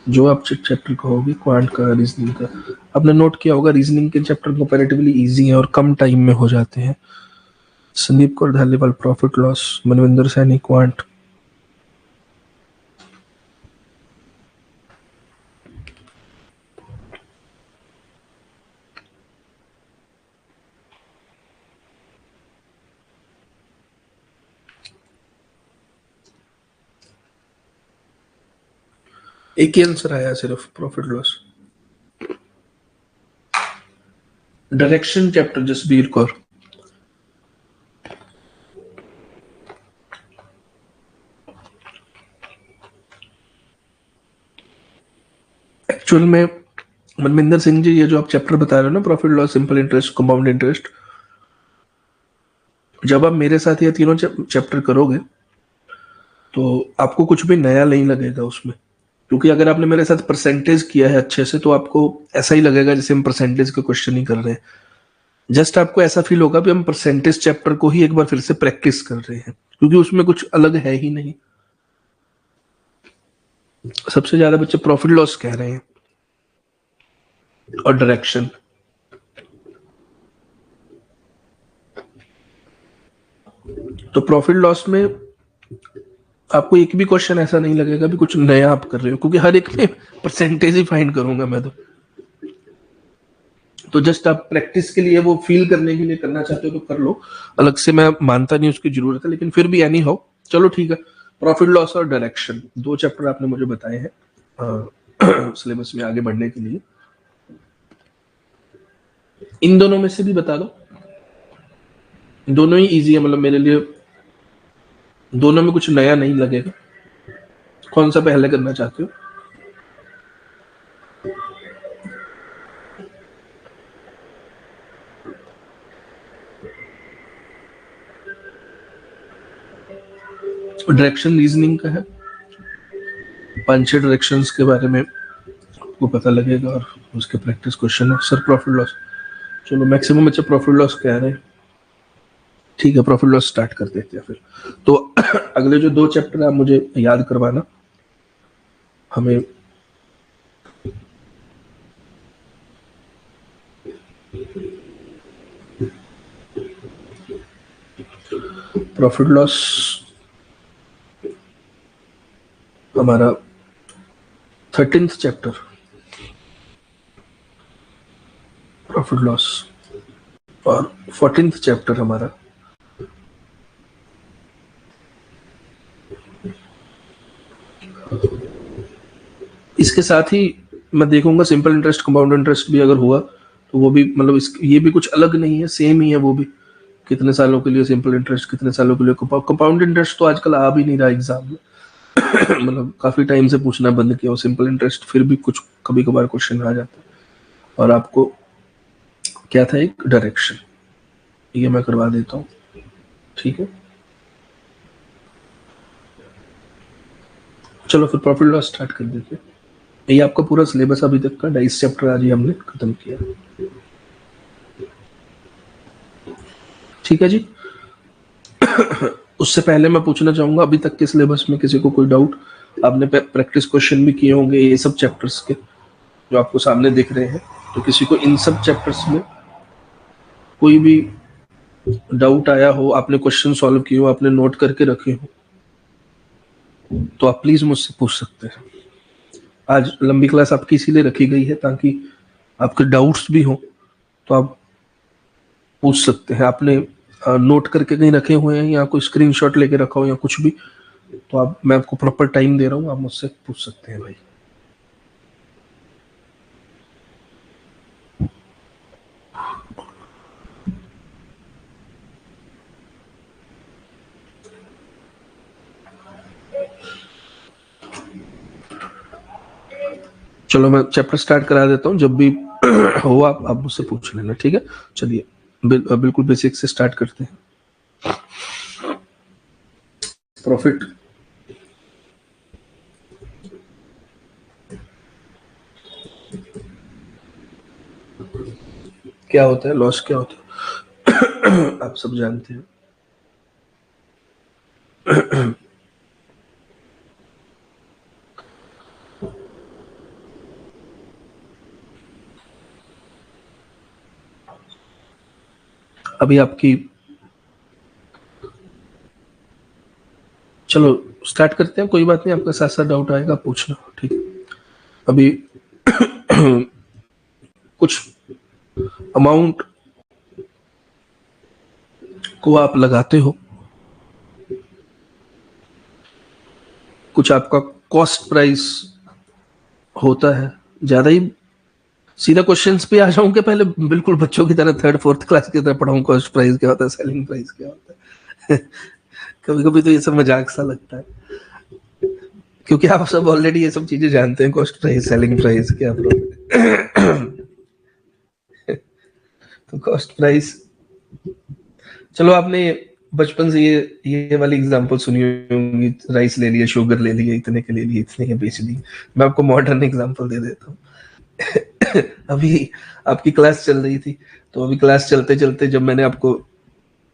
जो आप चैप्टर कहोगे, क्वांट का, रीजनिंग का। आपने नोट किया होगा रीजनिंग के चैप्टर कंपैरेटिवली इजी हैं और कम टाइम में हो जाते हैं। Sandeep Kaur Dhaliwal profit loss, Manvinder Saini quant. एक ही आंसर आया सिर्फ, profit loss. Direction chapter Jasbir Kaur. Actual में मनविंदर सिंह जी, ये जो आप चैप्टर बता रहे हो ना, profit loss, simple interest, compound interest, जब आप मेरे साथ ये तीनों चैप्टर करोगे तो आपको कुछ भी नया नहीं लगेगा उसमें, क्योंकि अगर आपने मेरे साथ परसेंटेज किया है अच्छे से तो आपको ऐसा ही लगेगा जैसे हम परसेंटेज का क्वेश्चन ही कर रहे हैं। जस्ट आपको ऐसा फील होगा कि हम परसेंटेज चैप्टर को ही एक बार फिर से प्रैक्टिस कर रहे हैं, क्योंकि उसमें कुछ अलग है ही नहीं। सबसे ज्यादा बच्चे प्रॉफिट लॉस कह रहे हैं और डायरेक्शन। तो प्रॉफिट लॉस में आपको एक भी क्वेश्चन ऐसा नहीं लगेगा भी कुछ नया आप कर रहे हो, क्योंकि हर एक में परसेंटेज ही फाइंड करूंगा मैं तो जस्ट आप प्रैक्टिस के लिए, वो फील करने के लिए करना चाहते हो तो कर लो, अलग से मैं मानता नहीं उसकी जरूरत है, लेकिन फिर भी एनी हो, चलो ठीक है। प्रॉफिट लॉस और डायरेक्शन, दो चैप्टर आपने मुझे बताए हैं सिलेबस में आगे बढ़ने के लिए। इन दोनों में से भी बता दो, दोनों ही इजी है, मतलब मेरे लिए दोनों में कुछ नया नहीं लगेगा। कौन सा पहले करना चाहते हो? डायरेक्शन रीजनिंग का है, 5-6 डायरेक्शंस के बारे में आपको पता लगेगा और उसके प्रैक्टिस क्वेश्चन है। सर प्रॉफिट लॉस, चलो मैक्सिमम बच्चे प्रॉफिट लॉस कह रहे हैं, ठीक है प्रॉफिट लॉस स्टार्ट कर देते हैं फिर। तो अगले जो 2 चैप्टर आप मुझे याद करवाना, हमें प्रॉफिट लॉस हमारा 13th चैप्टर, प्रॉफिट लॉस, और 14th चैप्टर हमारा इसके साथ ही मैं देखूंगा सिंपल इंटरेस्ट, कंपाउंड इंटरेस्ट भी अगर हुआ तो वो भी, मतलब ये भी कुछ अलग नहीं है, सेम ही है वो भी। कितने सालों के लिए सिंपल इंटरेस्ट, कितने सालों के लिए कंपाउंड इंटरेस्ट, तो आजकल आ भी नहीं रहा एग्जाम में मतलब काफी टाइम से पूछना बंद किया, और सिंपल इंटरेस्ट फिर भी कुछ कभी कभार क्वेश्चन आ जाता है। और आपको क्या था, एक डायरेक्शन, ये मैं करवा देता हूँ, ठीक है। चलो फिर प्रॉफिट लॉस स्टार्ट कर देते हैं। ये आपका पूरा सिलेबस अभी तक का 22 चैप्टर आज ही हमने खत्म किया, ठीक है जी। उससे पहले मैं पूछना चाहूंगा, अभी तक के सिलेबस में किसी को कोई डाउट? आपने प्रैक्टिस क्वेश्चन भी किए होंगे ये सब चैप्टर्स के जो आपको सामने दिख रहे हैं, तो किसी को इन सब चैप्टर्स में कोई भी डाउट आया हो, आपने क्वेश्चन सॉल्व किए हो, आपने नोट करके रखे हो, तो आप प्लीज मुझसे पूछ सकते हैं। आज लंबी क्लास आपकी इसीलिए रखी गई है ताकि आपके डाउट्स भी हो तो आप पूछ सकते हैं। आपने नोट करके कहीं रखे हुए हैं या कोई स्क्रीनशॉट लेके रखा हो या कुछ भी, तो आप, मैं आपको प्रॉपर टाइम दे रहा हूँ, आप मुझसे पूछ सकते हैं भाई। चलो मैं चैप्टर स्टार्ट करा देता हूँ, जब भी हो आप मुझसे पूछ लेना, ठीक है। चलिए बिल्कुल बेसिक से स्टार्ट करते हैं। प्रॉफिट क्या होता है, लॉस क्या होता है आप सब जानते हैं। अभी आपकी, चलो स्टार्ट करते हैं, कोई बात नहीं, आपका साथ साथ डाउट आएगा पूछना, ठीक है। अभी कुछ अमाउंट को आप लगाते हो, कुछ आपका कॉस्ट प्राइस होता है ज्यादा ही। सीधा क्वेश्चंस पे आ जाऊं कि पहले बिल्कुल बच्चों की तरह थर्ड फोर्थ क्लास की तरह पढ़ाऊं, कॉस्ट प्राइस क्या होता है, सेलिंग प्राइस क्या होता है। कभी कभी तो ये सब मजाक सा लगता है, क्योंकि आप सब ऑलरेडी ये सब चीजें जानते हैं, कॉस्ट प्राइस, सेलिंग प्राइस, क्या प्रॉफिट। तो कॉस्ट प्राइस, चलो आपने बचपन से ये वाली एग्जांपल सुनी होंगी, राइस ले लिया, शुगर ले लिया, इतने के ले लिए, इतने के बेच दी। मैं आपको मॉडर्न एग्जांपल दे देता हूँ। अभी आपकी क्लास चल रही थी, तो अभी क्लास चलते चलते जब मैंने आपको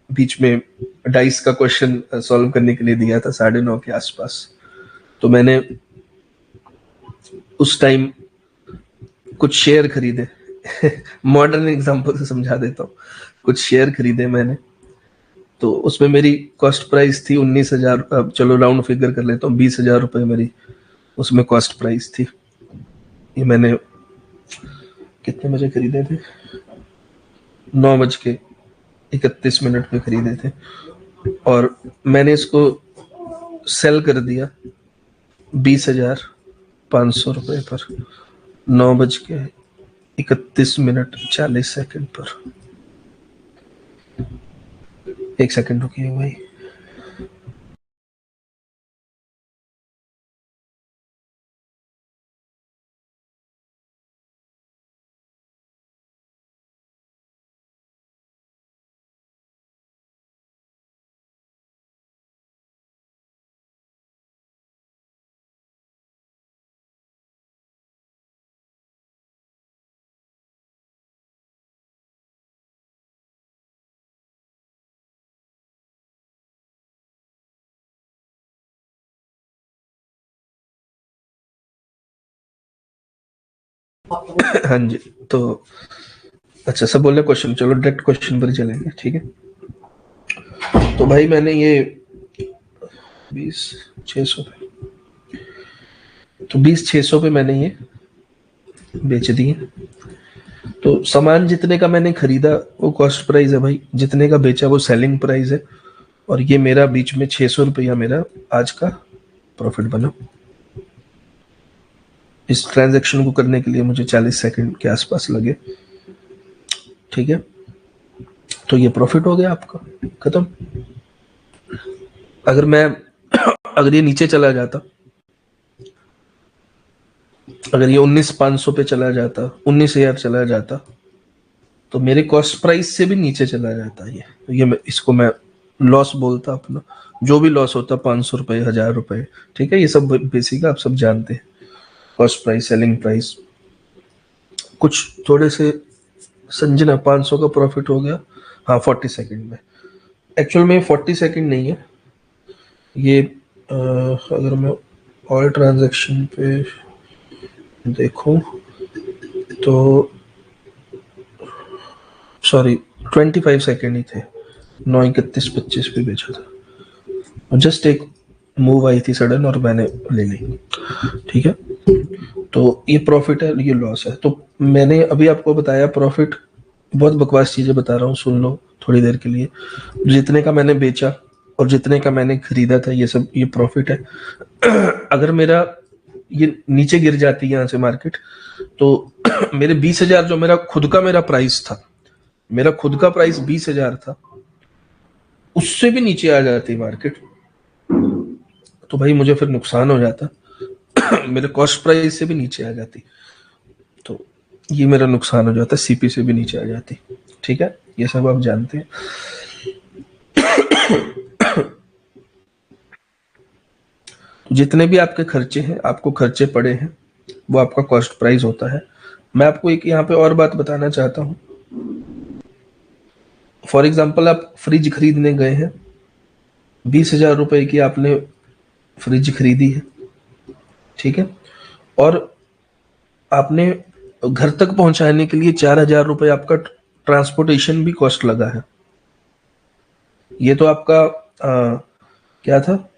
बीच में डाइस का क्वेश्चन सॉल्व करने के लिए दिया था 9:30 के आसपास, तो मैंने उस टाइम कुछ शेयर खरीदे। मॉडर्न एग्जांपल से समझा देता हूँ। कुछ शेयर खरीदे मैंने, तो उसमें मेरी कॉस्ट प्राइस थी 19,000। अब चलो राउंड फिगर कर लेता हूँ, 20,000 रुपए मेरी उसमें कॉस्ट प्राइस थी। ये मैंने कितने बजे खरीदे थे, 9:31 पे खरीदे थे, और मैंने इसको सेल कर दिया 20,500 रुपए पर, 9:31 पर। एक सेकंड रुकिए भाई। हाँ जी, तो अच्छा सब बोले क्वेश्चन, चलो डायरेक्ट क्वेश्चन पर चलेंगे, ठीक है। तो भाई मैंने ये 20,600 पे, तो 20,600 पे मैंने ये बेच दिए। तो सामान जितने का मैंने खरीदा वो कॉस्ट प्राइस है भाई, जितने का बेचा वो सेलिंग प्राइस है, और ये मेरा बीच में 600 रुपया मेरा आज का प्रॉफिट बना। इस ट्रांजैक्शन को करने के लिए मुझे 40 सेकंड के आसपास लगे, ठीक है। तो ये प्रॉफिट हो गया आपका, खत्म। अगर ये नीचे चला जाता, अगर ये 19,500 पे चला जाता, 19,000 चला जाता, तो मेरे कॉस्ट प्राइस से भी नीचे चला जाता ये, तो ये इसको मैं लॉस बोलता अपना। जो भी लॉस होता, 500 रुपए, 1,000 रुपए, ठीक है, ये सब बेसिक आप सब जानते हैं। कॉस्ट प्राइस, सेलिंग प्राइस, कुछ थोड़े से संजना 500 का प्रॉफिट हो गया, हाँ 40 सेकंड में। एक्चुअल में 40 सेकंड नहीं है ये, अगर मैं ऑल ट्रांजैक्शन पे देखूं तो सॉरी 25 सेकंड ही थे, 9:31-25 पे बेचा था, और जस्ट एक मूव आई थी सडन और मैंने ले ली, ठीक है। तो ये प्रॉफिट है, ये लॉस है। तो मैंने अभी आपको बताया प्रॉफिट, बहुत बकवास चीजें बता रहा हूँ, सुन लो थोड़ी देर के लिए। जितने का मैंने बेचा और जितने का मैंने खरीदा था, ये सब ये प्रॉफिट है। अगर मेरा ये नीचे गिर जाती है यहाँ से मार्केट, तो मेरे 20,000 जो मेरा खुद का मेरा प्राइस था, मेरा खुद का प्राइस 20,000 था, उससे भी नीचे आ जाती मार्केट, तो भाई मुझे फिर नुकसान हो जाता। मेरे कॉस्ट प्राइस से भी नीचे आ जाती, तो ये मेरा नुकसान हो जाता, सीपी से भी नीचे आ जाती, ठीक है। ये सब आप जानते हैं। जितने भी आपके खर्चे हैं, आपको खर्चे पड़े हैं, वो आपका कॉस्ट प्राइस होता है। मैं आपको एक यहाँ पे और बात बताना चाहता हूँ। फॉर एग्जाम्पल आप फ्रिज खरीदने गए हैं, 20,000 रुपए की आपने फ्रिज खरीदी है, ठीक है, और आपने घर तक पहुंचाने के लिए 4,000 रुपए आपका ट्रांसपोर्टेशन भी कॉस्ट लगा है। ये तो आपका क्या था,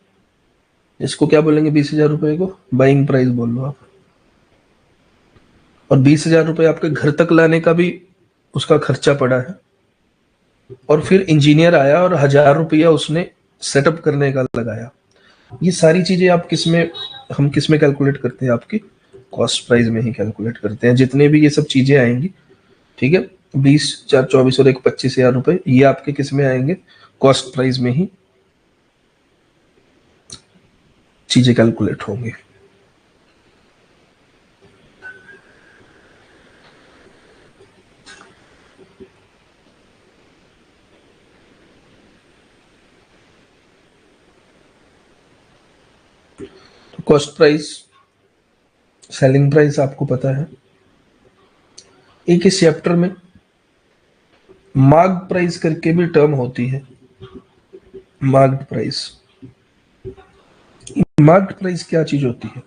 इसको क्या बोलेंगे, 20,000 रुपए को बाइंग प्राइस बोल लो आप, और 20,000 रुपए आपके घर तक लाने का भी उसका खर्चा पड़ा है, और फिर इंजीनियर आया और 1,000 रुपया उसने सेटअप करने का लगाया। ये सारी चीजें आप किसमें, हम किसमें कैलकुलेट करते हैं, आपकी कॉस्ट प्राइस में ही कैलकुलेट करते हैं। जितने भी ये सब चीजें आएंगी, ठीक है, 20, 4, 24 और 1, 25,000 रुपए, ये आपके किस में आएंगे? कॉस्ट प्राइस में ही चीजें कैलकुलेट होंगी। तो कॉस्ट प्राइस, सेलिंग प्राइस आपको पता है। एक इस चैप्टर में मार्क प्राइस करके भी टर्म होती है। मार्क्ड प्राइस, मार्क्ड प्राइस क्या चीज होती है?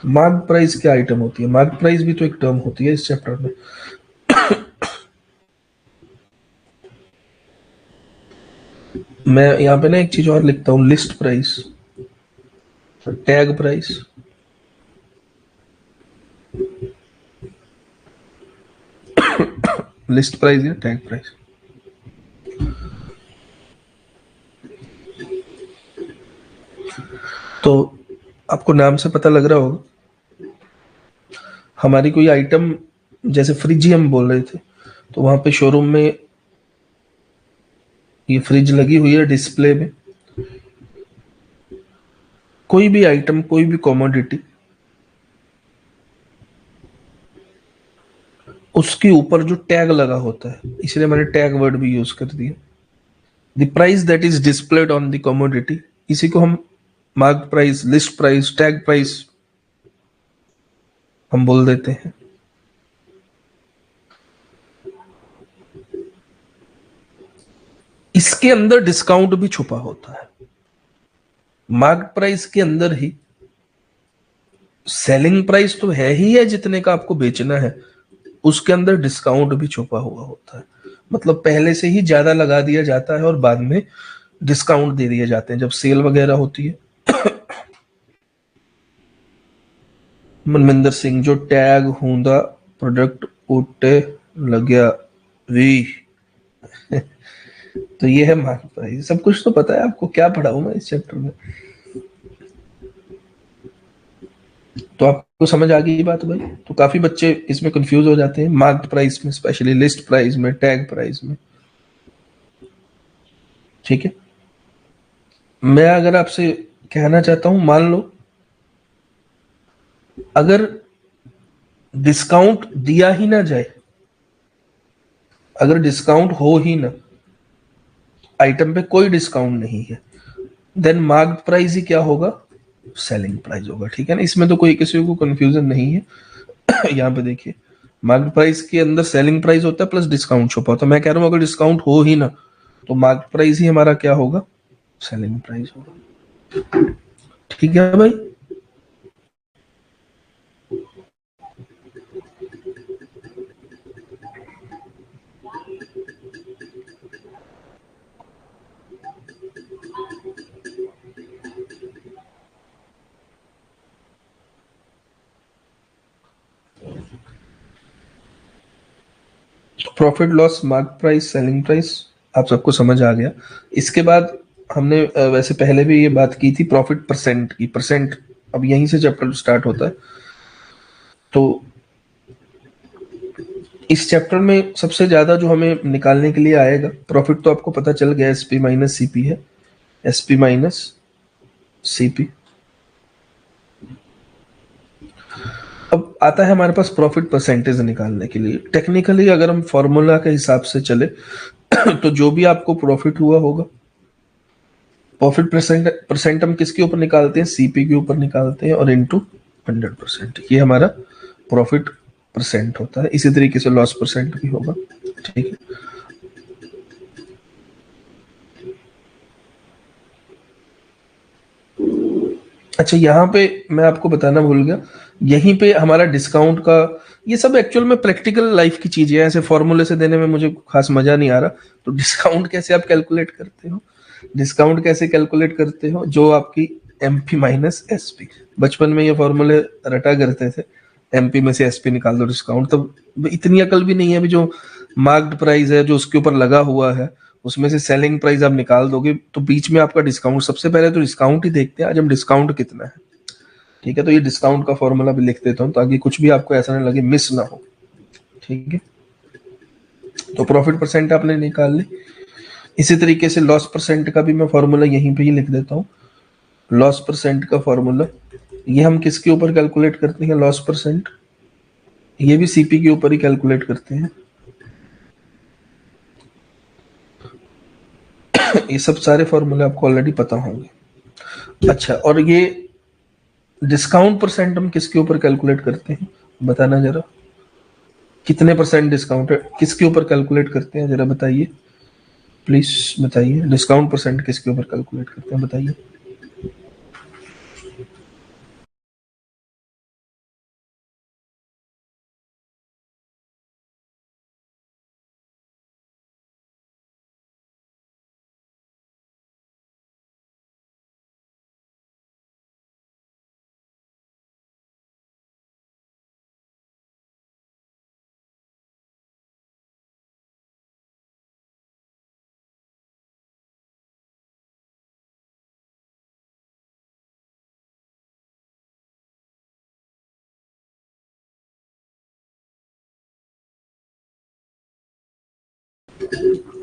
मार्क्ड प्राइस क्या आइटम होती है? मार्क्ड प्राइस भी तो एक टर्म होती है इस चैप्टर में। मैं यहां पे ना एक चीज और लिखता हूं, list price, tag price, list price या टैग प्राइस। तो आपको नाम से पता लग रहा होगा, हमारी कोई आइटम, जैसे फ्रिज ही हम बोल रहे थे, तो वहां पे शोरूम में ये फ्रिज लगी हुई है डिस्प्ले में। कोई भी आइटम, कोई भी कमोडिटी, उसके ऊपर जो टैग लगा होता है, इसलिए मैंने टैग वर्ड भी यूज कर दिया। The price that is displayed on the commodity, इसी को हम mark price, list price, tag price हम बोल देते हैं। इसके अंदर डिस्काउंट भी छुपा होता है। मार्क प्राइस के अंदर ही सेलिंग प्राइस तो है ही है जितने का आपको बेचना है, उसके अंदर डिस्काउंट भी छुपा हुआ होता है। मतलब पहले से ही ज्यादा लगा दिया जाता है और बाद में डिस्काउंट दे दिए जाते हैं जब सेल वगैरह होती है। मनविंदर सिंह, जो टैग हुंदा प्रोडक्ट उठे लग्या वी। तो ये है मार्क प्राइस। सब कुछ तो पता है आपको, क्या पढ़ा हूं मैं इस चैप्टर में? तो आपको समझ आ गई बात भाई? तो काफी बच्चे इसमें कंफ्यूज हो जाते हैं, मार्क्ड प्राइस में, स्पेशली लिस्ट प्राइस में, टैग प्राइस में। ठीक है, मैं अगर आपसे कहना चाहता हूं, मान लो अगर डिस्काउंट दिया ही ना जाए, अगर डिस्काउंट हो ही ना, आइटम पे कोई डिस्काउंट नहीं है, देन मार्क्ड प्राइस ही क्या होगा? सेलिंग प्राइस होगा। ठीक है ना, इसमें तो कोई किसी को कंफ्यूजन नहीं है। यहाँ पे देखिए, मार्केट प्राइस के अंदर सेलिंग प्राइस होता है प्लस डिस्काउंट छुपा होता है। मैं कह रहा हूँ अगर डिस्काउंट हो ही ना, तो मार्केट प्राइस ही हमारा क्या होगा? सेलिंग प्राइस होगा। ठीक है भाई? Profit loss, mark price, selling price, आप सबको समझ आ गया। इसके बाद हमने वैसे पहले भी ये बात की थी प्रॉफिट परसेंट की। परसेंट अब यहीं से चैप्टर स्टार्ट होता है। तो इस चैप्टर में सबसे ज्यादा जो हमें निकालने के लिए आएगा प्रॉफिट, तो आपको पता चल गया, एसपी माइनस सीपी है, एसपी माइनस सीपी। अब आता है हमारे पास प्रॉफिट परसेंटेज निकालने के लिए। टेक्निकली अगर हम फॉर्मूला के हिसाब से चले तो जो भी आपको प्रॉफिट हुआ होगा, प्रॉफिट परसेंट हम किसके ऊपर निकालते हैं? सीपी के ऊपर निकालते हैं, और इनटू 100%, ये हमारा प्रॉफिट परसेंट होता है। इसी तरीके से लॉस परसेंट भी होगा। ठीक है, अच्छा यहाँ पे मैं आपको बताना भूल गया, यहीं पे हमारा डिस्काउंट का, ये सब एक्चुअल में प्रैक्टिकल लाइफ की चीजें हैं, ऐसे फॉर्मूले से देने में मुझे खास मजा नहीं आ रहा। तो डिस्काउंट कैसे आप कैलकुलेट करते हो? डिस्काउंट कैसे कैलकुलेट करते हो? जो आपकी एमपी माइनस एसपी, बचपन में ये फॉर्मूले रटा करते थे, एमपी में से एसपी निकाल दो डिस्काउंट। तब इतनी अकल भी नहीं है अभी, जो मार्क्ड प्राइस है जो उसके ऊपर लगा हुआ है, उसमें से सेलिंग प्राइस आप निकाल दोगे तो बीच में आपका डिस्काउंट, सबसे पहले तो डिस्काउंट ही देखते हैं आज हम, डिस्काउंट कितना है। ठीक है, तो ये डिस्काउंट का फॉर्मूला भी लिख देता हूँ ताकि कुछ भी आपको ऐसा नहीं लगे मिस ना हो। ठीक है, तो प्रॉफिट परसेंट आपने निकाल ली। इसी तरीके से लॉस परसेंट का भी मैं फॉर्मूला यहीं पे ही लिख देता हूँ। लॉस परसेंट का फॉर्मूला ये हम किसके ऊपर कैलकुलेट करते हैं? लॉस परसेंट ये भी सीपी के ऊपर ही कैलकुलेट करते हैं। ये सब सारे फॉर्मूले आपको ऑलरेडी पता होंगे। अच्छा, और ये डिस्काउंट परसेंट हम किसके ऊपर कैलकुलेट करते हैं? बताना जरा, कितने परसेंट डिस्काउंट है किसके ऊपर कैलकुलेट करते हैं, जरा बताइए प्लीज बताइए। डिस्काउंट परसेंट किसके ऊपर कैलकुलेट करते हैं बताइए।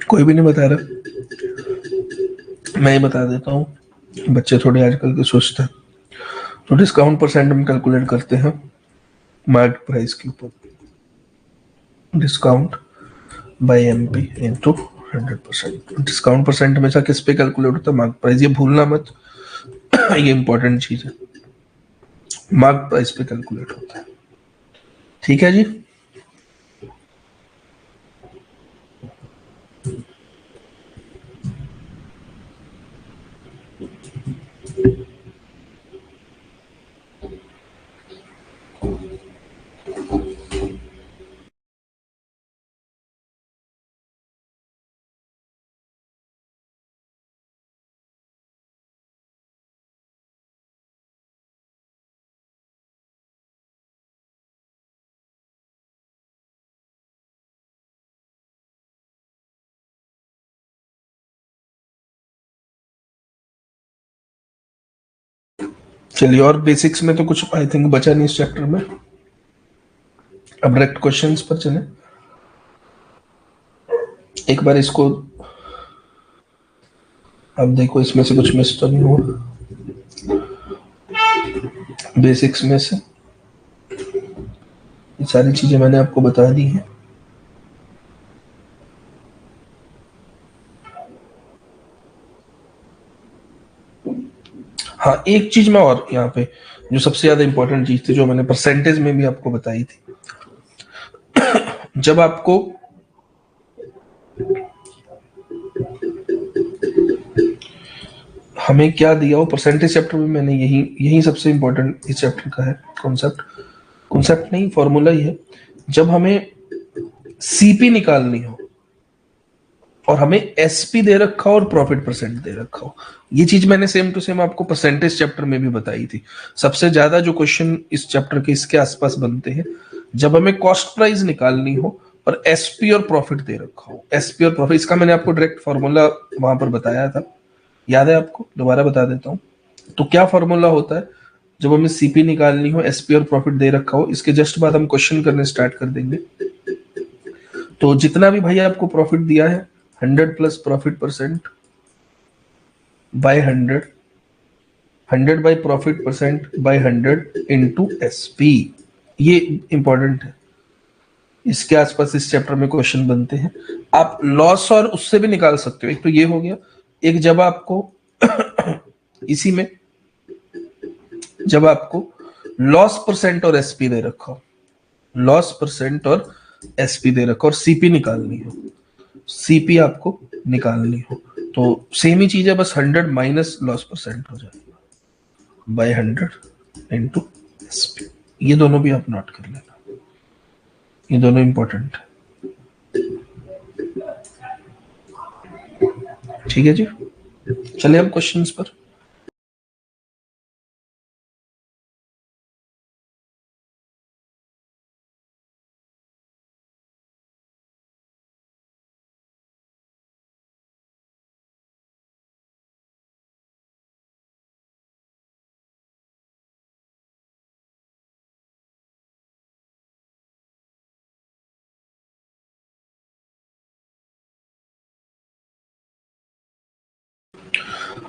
कोई भी नहीं बता रहा, मैं ही बता देता हूँ। बच्चे थोड़े आजकल के सोचते हैं। तो डिस्काउंट परसेंट हम कैलकुलेट करते हैं मार्केट प्राइस के ऊपर। Discount by MP into 100%। Discount percent हमेशा किस पे कैलकुलेट होता है? मार्केट प्राइस, ये भूलना मत। ये इंपॉर्टेंट चीज है, मार्केट प्राइस पे कैलकुलेट होता है। ठीक है जी। चलिए, और बेसिक्स में तो कुछ आई थिंक बचा नहीं इस चैप्टर में। अब डायरेक्ट क्वेश्चंस पर चले। एक बार इसको अब देखो, इसमें से कुछ मिस तो नहीं हुआ बेसिक्स में से? ये सारी चीजें मैंने आपको बता दी हैं। हाँ, एक चीज मैं और यहाँ पे, जो सबसे ज्यादा इंपॉर्टेंट चीज थी, जो मैंने परसेंटेज में भी आपको बताई थी। जब आपको हमें क्या दिया हो परसेंटेज चैप्टर में, मैंने यही यही सबसे इंपॉर्टेंट इस चैप्टर का है कॉन्सेप्ट। कॉन्सेप्ट नहीं, फॉर्मूला ही है। जब हमें सीपी निकालनी हो और हमें एसपी दे रखा हो और प्रॉफिट परसेंट दे रखा हो, ये चीज मैंने सेम टू सेम आपको परसेंटेज चैप्टर में भी बताई थी। सबसे ज्यादा जो क्वेश्चन इस चैप्टर के इसके आसपास बनते हैं, जब हमें कॉस्ट प्राइस निकालनी हो और एसपी और प्रॉफिट दे रखा हो। एसपी और प्रॉफिट, इसका मैंने आपको डायरेक्ट फॉर्मूला वहां पर बताया था, याद है आपको? दोबारा बता देता हूँ। तो क्या फॉर्मूला होता है जब हमें सीपी निकालनी हो, एसपी और प्रॉफिट दे रखा हो? इसके जस्ट बाद हम क्वेश्चन करने स्टार्ट कर देंगे। तो जितना भी भाई आपको प्रॉफिट दिया है, 100 plus profit percent by 100, 100 by profit percent by 100 into SP. ये इंपॉर्टेंट है, इसके आसपास इस चैप्टर में क्वेश्चन बनते हैं। आप लॉस और उससे भी निकाल सकते हो। एक तो ये हो गया। एक जब आपको इसी में जब आपको लॉस परसेंट और एसपी दे रखा हो, लॉस परसेंट और एसपी दे रखा हो, और सीपी निकालनी हो, सीपी आपको निकालनी हो, तो सेम ही चीज है, बस 100 माइनस लॉस परसेंट हो जाएगा बाय 100 इंटू एसपी। ये दोनों भी आप नोट कर लेना, ये दोनों इंपॉर्टेंट है। ठीक है जी, चलिए हम क्वेश्चंस पर।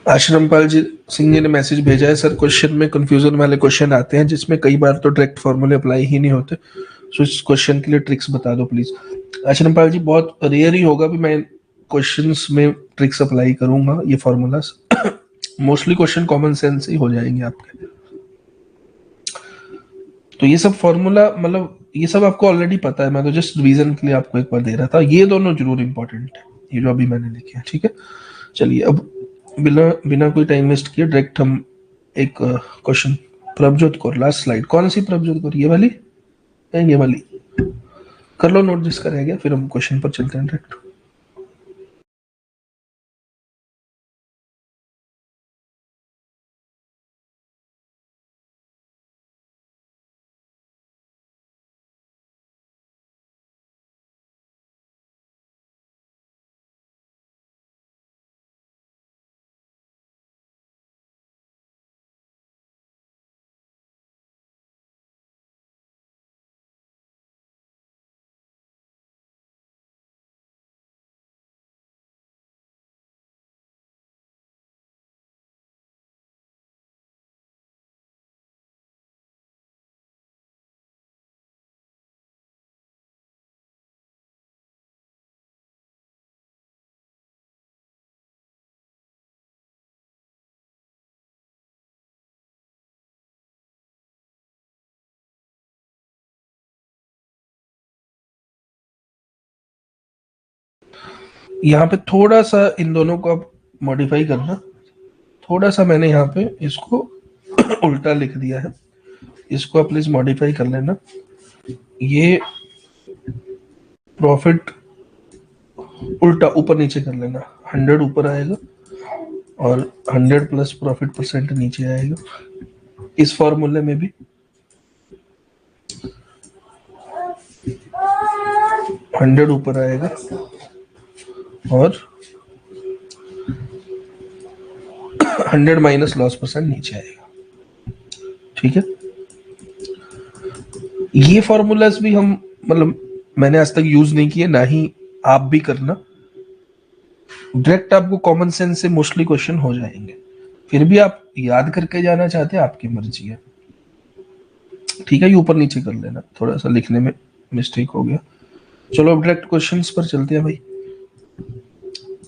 आश्रमपाल जी सिंह जी ने मैसेज भेजा है, सर क्वेश्चन में कंफ्यूजन वाले क्वेश्चन आते हैं जिसमें कई बार तो डायरेक्ट फॉर्मूले अप्लाई ही नहीं होते, सो इस क्वेश्चन के लिए ट्रिक्स बता दो प्लीज। आश्रमपाल जी बहुत रेयर ही होगा भी मैं क्वेश्चंस में ट्रिक्स अप्लाई करूंगा, ये formulas mostly question common sense ही हो जाएंगे आपके। तो ये सब फॉर्मूला मतलब ये सब आपको ऑलरेडी पता है, मैं तो जस्ट रिवीजन के लिए आपको एक बार दे रहा था, ये दोनों जरूर इंपॉर्टेंट है, ये जो अभी मैंने लिखे हैं, ठीक है। चलिए अब बिना बिना कोई टाइम वेस्ट किए डायरेक्ट हम एक question, Prabhjot Kaur last slide, कौन सी प्रभजोत कौर, ये वाली नहीं ये वाली, कर लो नोट जिसका रह गया, फिर हम क्वेश्चन पर चलते हैं डायरेक्ट। यहाँ पे थोड़ा सा इन दोनों को आप मॉडिफाई करना, थोड़ा सा मैंने यहाँ पे इसको उल्टा लिख दिया है, इसको आप प्लीज मॉडिफाई कर लेना। ये प्रॉफिट उल्टा ऊपर नीचे कर लेना, 100 ऊपर आएगा और 100 प्लस प्रॉफिट परसेंट नीचे आएगा। इस फॉर्मूले में भी 100 ऊपर आएगा और 100 माइनस लॉस परसेंट नीचे आएगा, ठीक है। ये फॉर्मूलाज भी हम मतलब मैंने आज तक यूज नहीं किए, ना ही आप भी करना, डायरेक्ट आपको कॉमन सेंस से मोस्टली क्वेश्चन हो जाएंगे, फिर भी आप याद करके जाना चाहते हैं आपकी मर्जी है, ठीक है। ये ऊपर नीचे कर लेना, थोड़ा सा लिखने में मिस्टेक हो गया। चलो अब डायरेक्ट क्वेश्चंस पर चलते हैं भाई।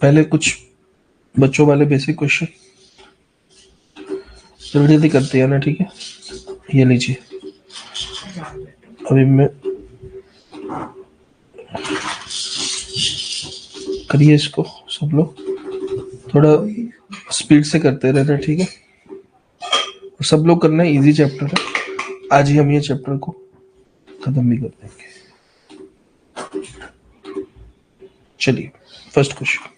पहले कुछ बच्चों वाले बेसिक क्वेश्चन जल्दी जल्दी करते हैं ना, ठीक है। ये लीजिए, अभी मैं करिए इसको सब लोग, थोड़ा स्पीड से करते रहना, ठीक है। और सब लोग करना है, इजी चैप्टर है, आज ही हम ये चैप्टर को खत्म भी कर देंगे। चलिए फर्स्ट क्वेश्चन,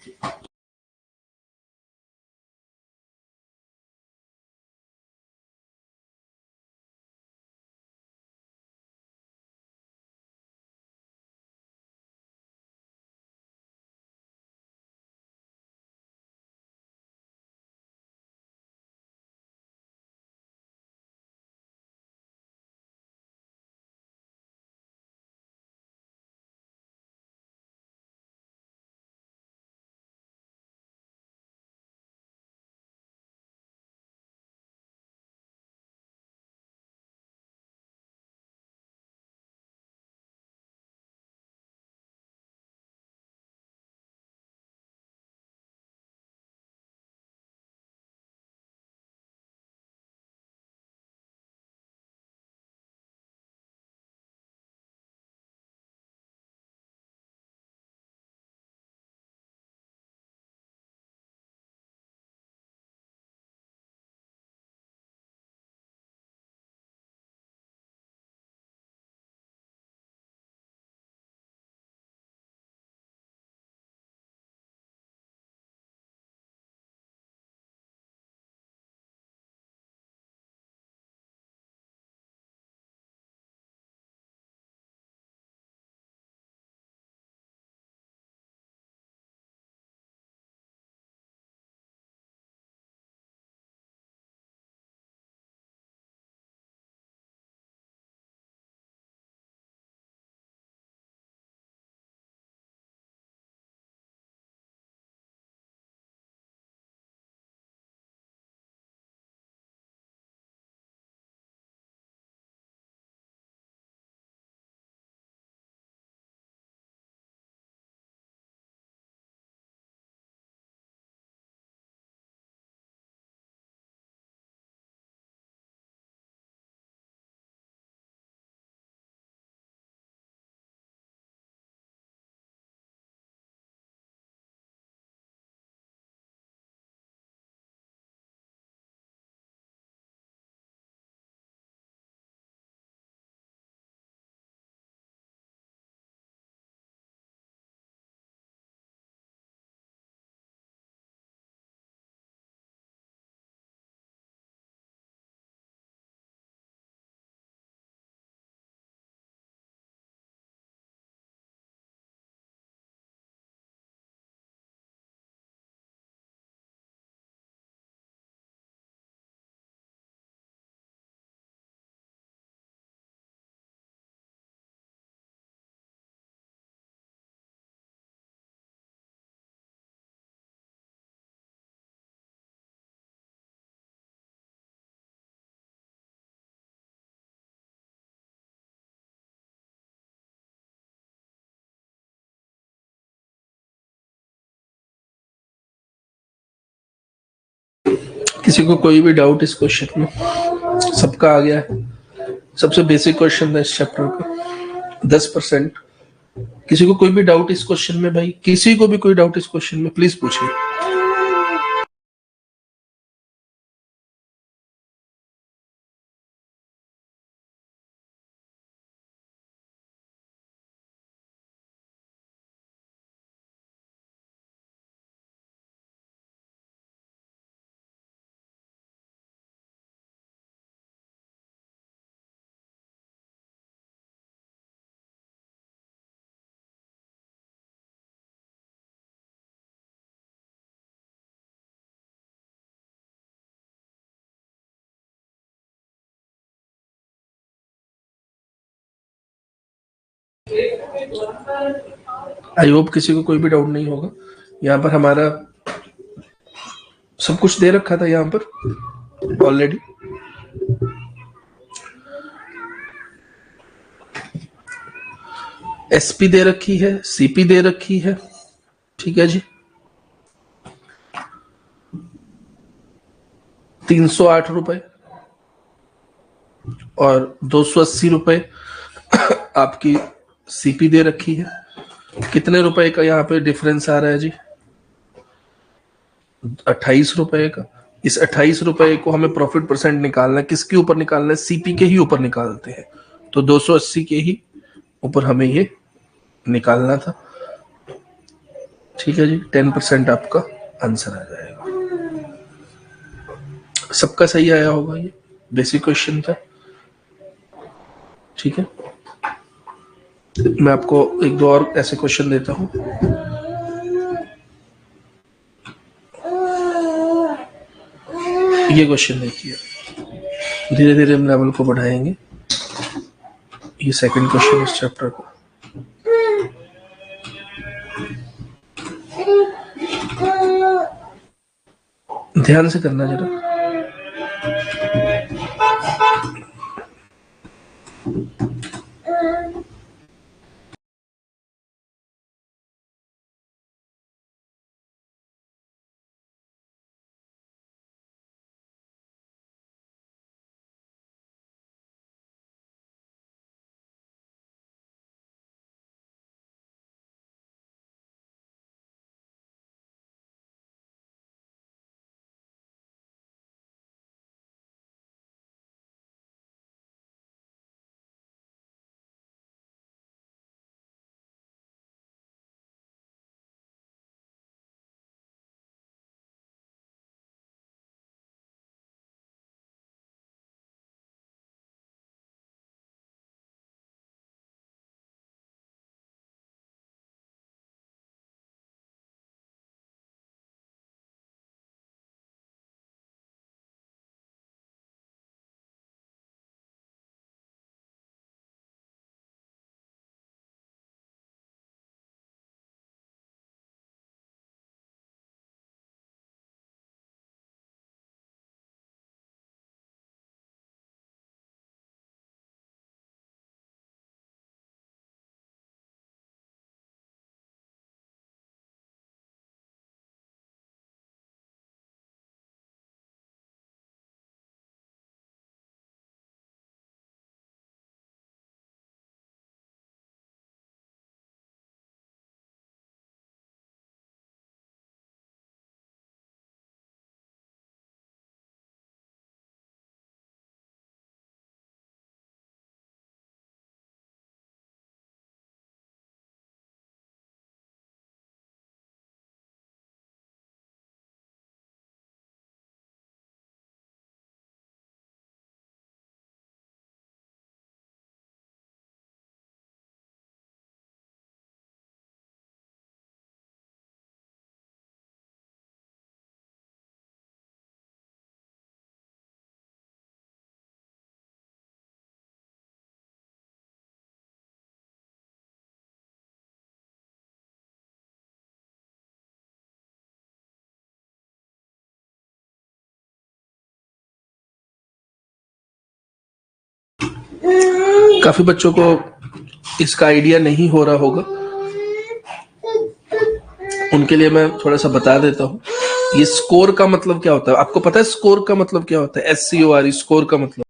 किसी को कोई भी डाउट इस क्वेश्चन में? सबका आ गया है। सबसे बेसिक क्वेश्चन था इस चैप्टर का, 10%। किसी को कोई भी डाउट इस क्वेश्चन में? भाई किसी को भी कोई डाउट इस क्वेश्चन में, प्लीज पूछिए। आई होप किसी को कोई भी डाउट नहीं होगा। यहाँ पर हमारा सब कुछ दे रखा था यहाँ पर ऑलरेडी। एसपी दे रखी है, सीपी दे रखी है, ठीक है जी। 308 रुपए और 280 रुपए आपकी सीपी दे रखी है। कितने रुपए का यहाँ पे डिफरेंस आ रहा है जी? 28 रुपए का। इस 28 रुपए को हमें प्रॉफिट परसेंट निकालना है। किसके ऊपर निकालना है? सीपी के ही ऊपर निकालते हैं। तो 280 के ही ऊपर हमें ये निकालना था, ठीक है जी। 10% आपका आंसर आ जाएगा। सबका सही आया होगा, ये बेसिक क्वेश्चन था, ठीक है। मैं आपको एक दो और ऐसे क्वेश्चन देता हूं। ये क्वेश्चन देखिए, धीरे धीरे हम लेवल को बढ़ाएंगे। ये सेकंड क्वेश्चन इस चैप्टर का। ध्यान से करना जरा। काफी बच्चों को इसका आइडिया नहीं हो रहा होगा, उनके लिए मैं थोड़ा सा बता देता हूँ। ये स्कोर का मतलब क्या होता है? आपको पता है स्कोर का मतलब क्या होता है? SCOR, स्कोर का मतलब।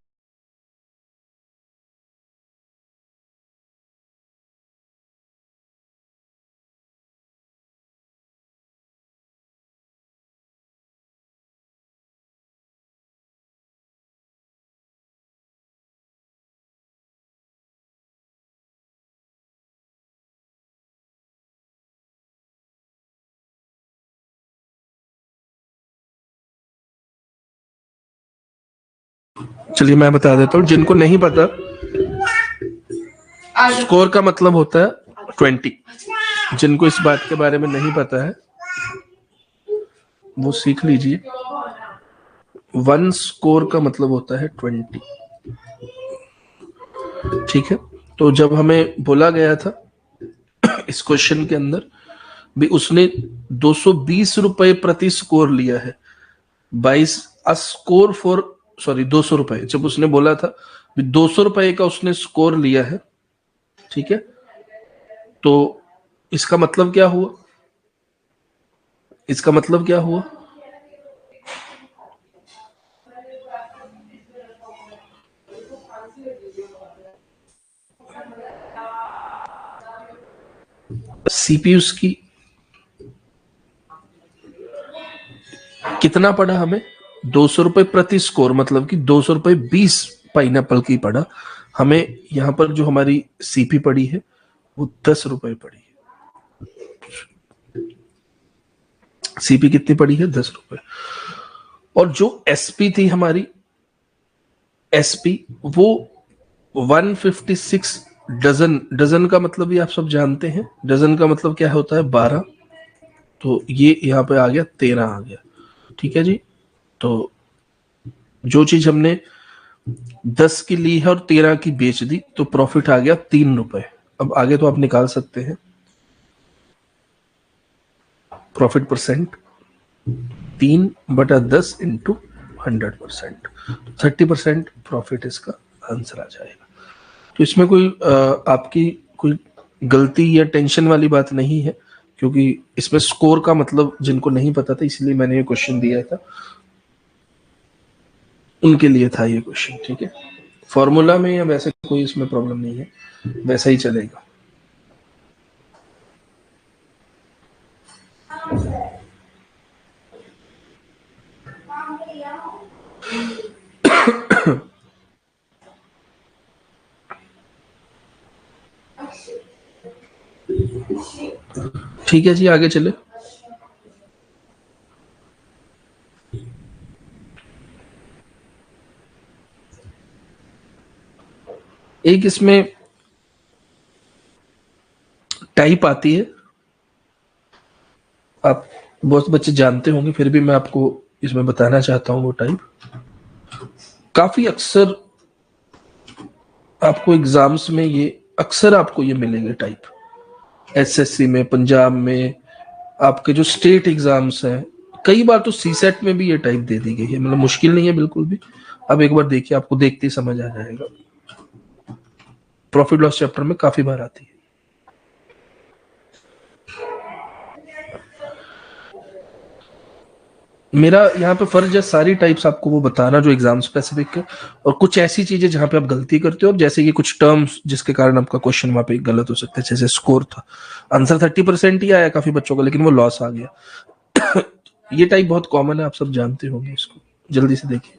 चलिए मैं बता देता हूँ जिनको नहीं पता। स्कोर का मतलब होता है 20। जिनको इस बात के बारे में नहीं पता है वो सीख लीजिए। 1 स्कोर का मतलब होता है 20। ठीक है। तो जब हमें बोला गया था इस क्वेश्चन के अंदर भी, उसने 220 रुपए प्रति स्कोर लिया है। 22 स्कोर फॉर, सॉरी 200 रुपए, जब उसने बोला था 200 रुपए का उसने स्कोर लिया है। ठीक है। तो इसका मतलब क्या हुआ? इसका मतलब क्या हुआ? सीपीयू की कितना पड़ा हमें? 200 रुपए प्रति स्कोर, मतलब कि 200 रुपए 20 पाइनएप्पल की पड़ा हमें। यहां पर जो हमारी सीपी पड़ी है वो 10 रुपए पड़ी है। सीपी कितनी पड़ी है? 10 रुपए। और जो एसपी थी हमारी, एसपी, वो 156 डजन। डजन का मतलब भी आप सब जानते हैं। डजन का मतलब क्या होता है? 12। तो ये यहाँ पे आ गया 13 आ गया। ठीक है जी। तो जो चीज हमने 10 की ली है और 13 की बेच दी तो प्रॉफिट आ गया 3 रुपए। अब आगे तो आप निकाल सकते हैं प्रॉफिट परसेंट। 3/10 इंटू 100%, 30% प्रॉफिट इसका आंसर आ जाएगा। तो इसमें कोई आपकी कोई गलती या टेंशन वाली बात नहीं है, क्योंकि इसमें स्कोर का मतलब जिनको नहीं पता था इसलिए मैंने ये क्वेश्चन दिया था, उनके लिए था ये क्वेश्चन। ठीक है। फॉर्मूला में या वैसे कोई इसमें प्रॉब्लम नहीं है, वैसा ही चलेगा। ठीक है जी, आगे चले। एक इसमें टाइप आती है, आप बहुत बच्चे जानते होंगे, फिर भी मैं आपको इसमें बताना चाहता हूँ। वो टाइप काफी अक्सर आपको एग्जाम्स में ये अक्सर आपको ये मिलेंगे टाइप। एसएससी में, पंजाब में, आपके जो स्टेट एग्जाम्स हैं, कई बार तो सीसेट में भी ये टाइप दे दी गई है। मतलब मुश्किल नहीं है बिल्कुल भी। अब एक बार देखिए, आपको देखते ही समझ आ जाएगा। प्रॉफिट लॉस चैप्टर में काफी बार आती है। मेरा यहाँ पे फर्ज है सारी टाइप्स आपको वो बताना जो एग्जाम स्पेसिफिक है, और कुछ ऐसी चीजें जहां पे आप गलती करते हो, जैसे कि कुछ टर्म्स जिसके कारण आपका क्वेश्चन वहां पे गलत हो सकता है। जैसे स्कोर था, आंसर 30% ही आया काफी बच्चों का, लेकिन वो लॉस आ गया। ये टाइप बहुत कॉमन है, आप सब जानते होंगे इसको। जल्दी से देखिए।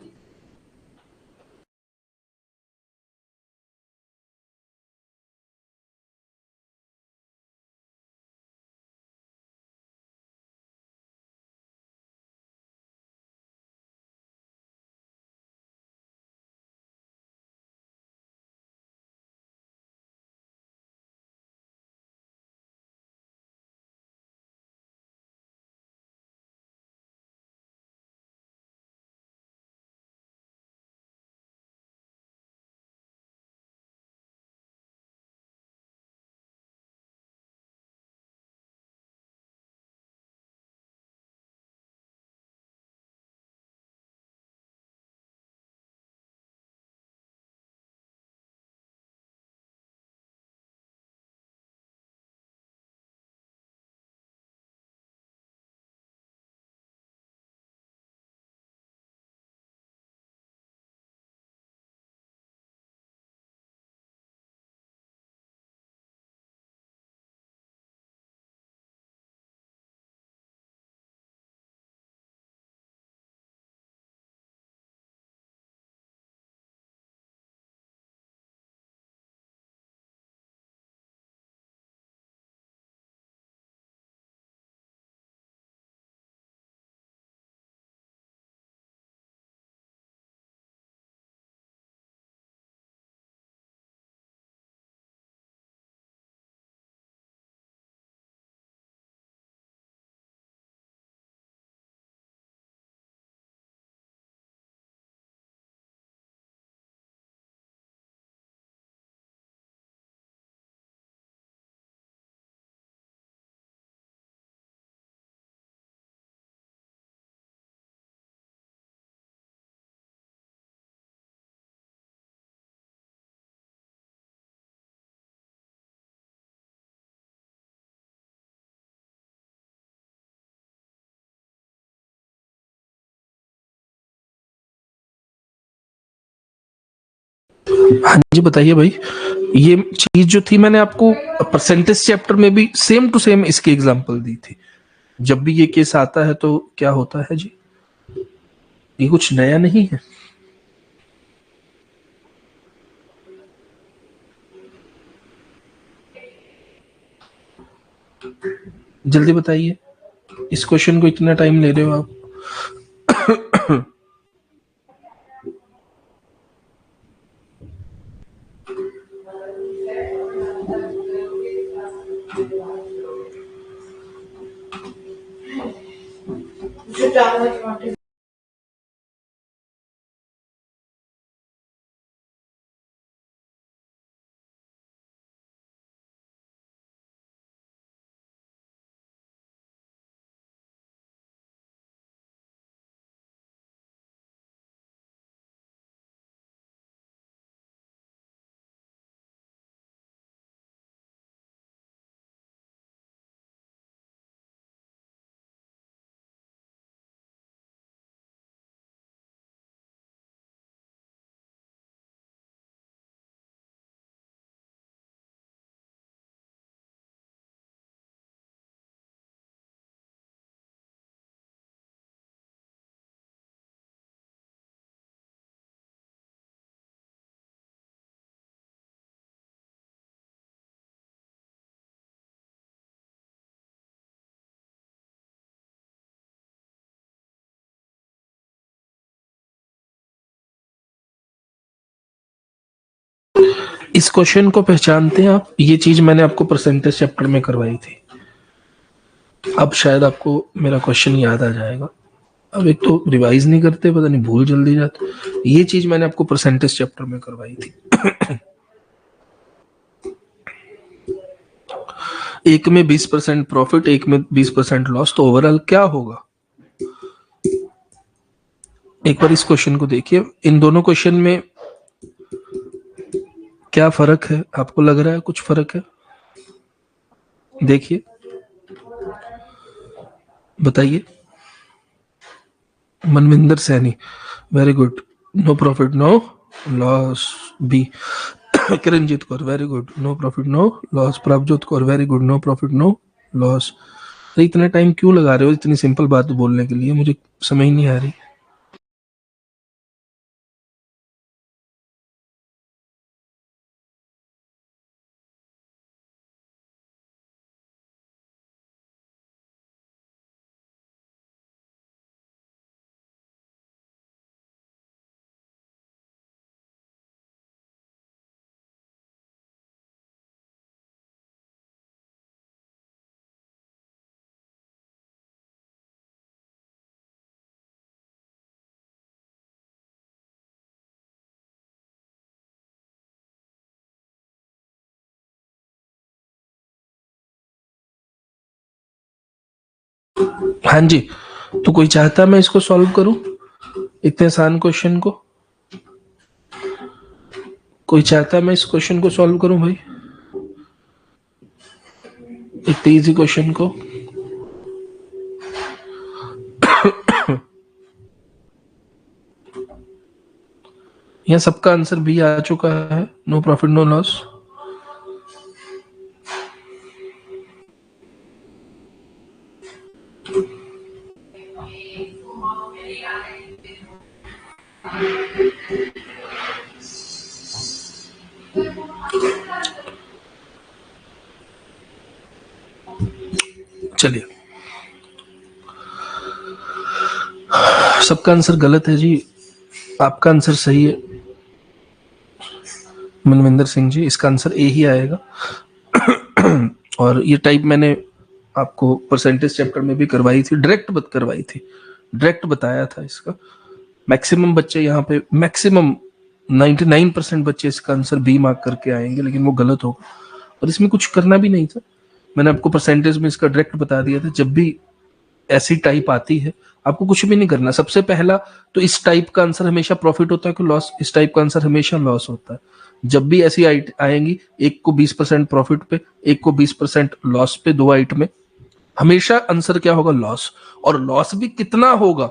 हाँ जी बताइए भाई। ये चीज जो थी मैंने आपको परसेंटेज चैप्टर में भी सेम टू सेम इसकी एग्जांपल दी थी। जब भी ये केस आता है तो क्या होता है जी, ये कुछ नया नहीं है। जल्दी बताइए, इस क्वेश्चन को इतना टाइम ले रहे हो आप। इस क्वेश्चन को पहचानते हैं आप? ये चीज मैंने आपको परसेंटेज चैप्टर में करवाई थी। अब शायद आपको मेरा क्वेश्चन याद आ जाएगा। अब एक तो रिवाइज नहीं करते, पता नहीं भूल जल्दी जाते। ये चीज मैंने आपको परसेंटेज चैप्टर में करवाई थी। एक में 20% प्रॉफिट, एक में 20% लॉस, तो ओवरऑल क्या होगा? एक बार इस क्वेश्चन को देखिए, इन दोनों क्वेश्चन में क्या फर्क है? आपको लग रहा है कुछ फर्क है? देखिए, बताइए। Manvinder Saini, very good, no profit no loss. बी Kiranjeet Kaur, very good, no profit no loss. Prabhjot Kaur, very good, no profit no loss. अरे इतना टाइम क्यों लगा रहे हो इतनी सिंपल बात बोलने के लिए? मुझे समझ नहीं आ रही। हाँ जी, तो कोई चाहता मैं इसको सॉल्व करूं, इतने आसान क्वेश्चन को? कोई चाहता मैं इस क्वेश्चन को सॉल्व करूं भाई, इतने इजी क्वेश्चन को? यहाँ सबका आंसर भी आ चुका है, नो प्रॉफिट नो लॉस। चलिए, सबका आंसर गलत है जी, आपका आंसर सही है मनविंदर सिंह जी, इसका आंसर ए ही आएगा। और ये टाइप मैंने आपको परसेंटेज चैप्टर में भी करवाई थी, डायरेक्ट बत करवाई थी, डायरेक्ट बताया था इसका। मैक्सिमम बच्चे यहाँ पे, मैक्सिमम 99% बच्चे इसका आंसर बी मार्क करके आएंगे, लेकिन वो गलत होगा और इसमें कुछ करना भी नहीं था। मैंने आपको परसेंटेज में इसका डायरेक्ट बता दिया था। जब भी ऐसी टाइप आती है आपको कुछ भी नहीं करना। सबसे पहला तो इस टाइप का आंसर हमेशा प्रॉफिट होता है कि लॉस? इस टाइप का आंसर हमेशा लॉस होता है। जब भी ऐसी आएंगी, एक को 20% प्रॉफिट पे, एक को 20% लॉस पे, दो आइट में, हमेशा आंसर क्या होगा? लॉस। और लॉस भी कितना होगा?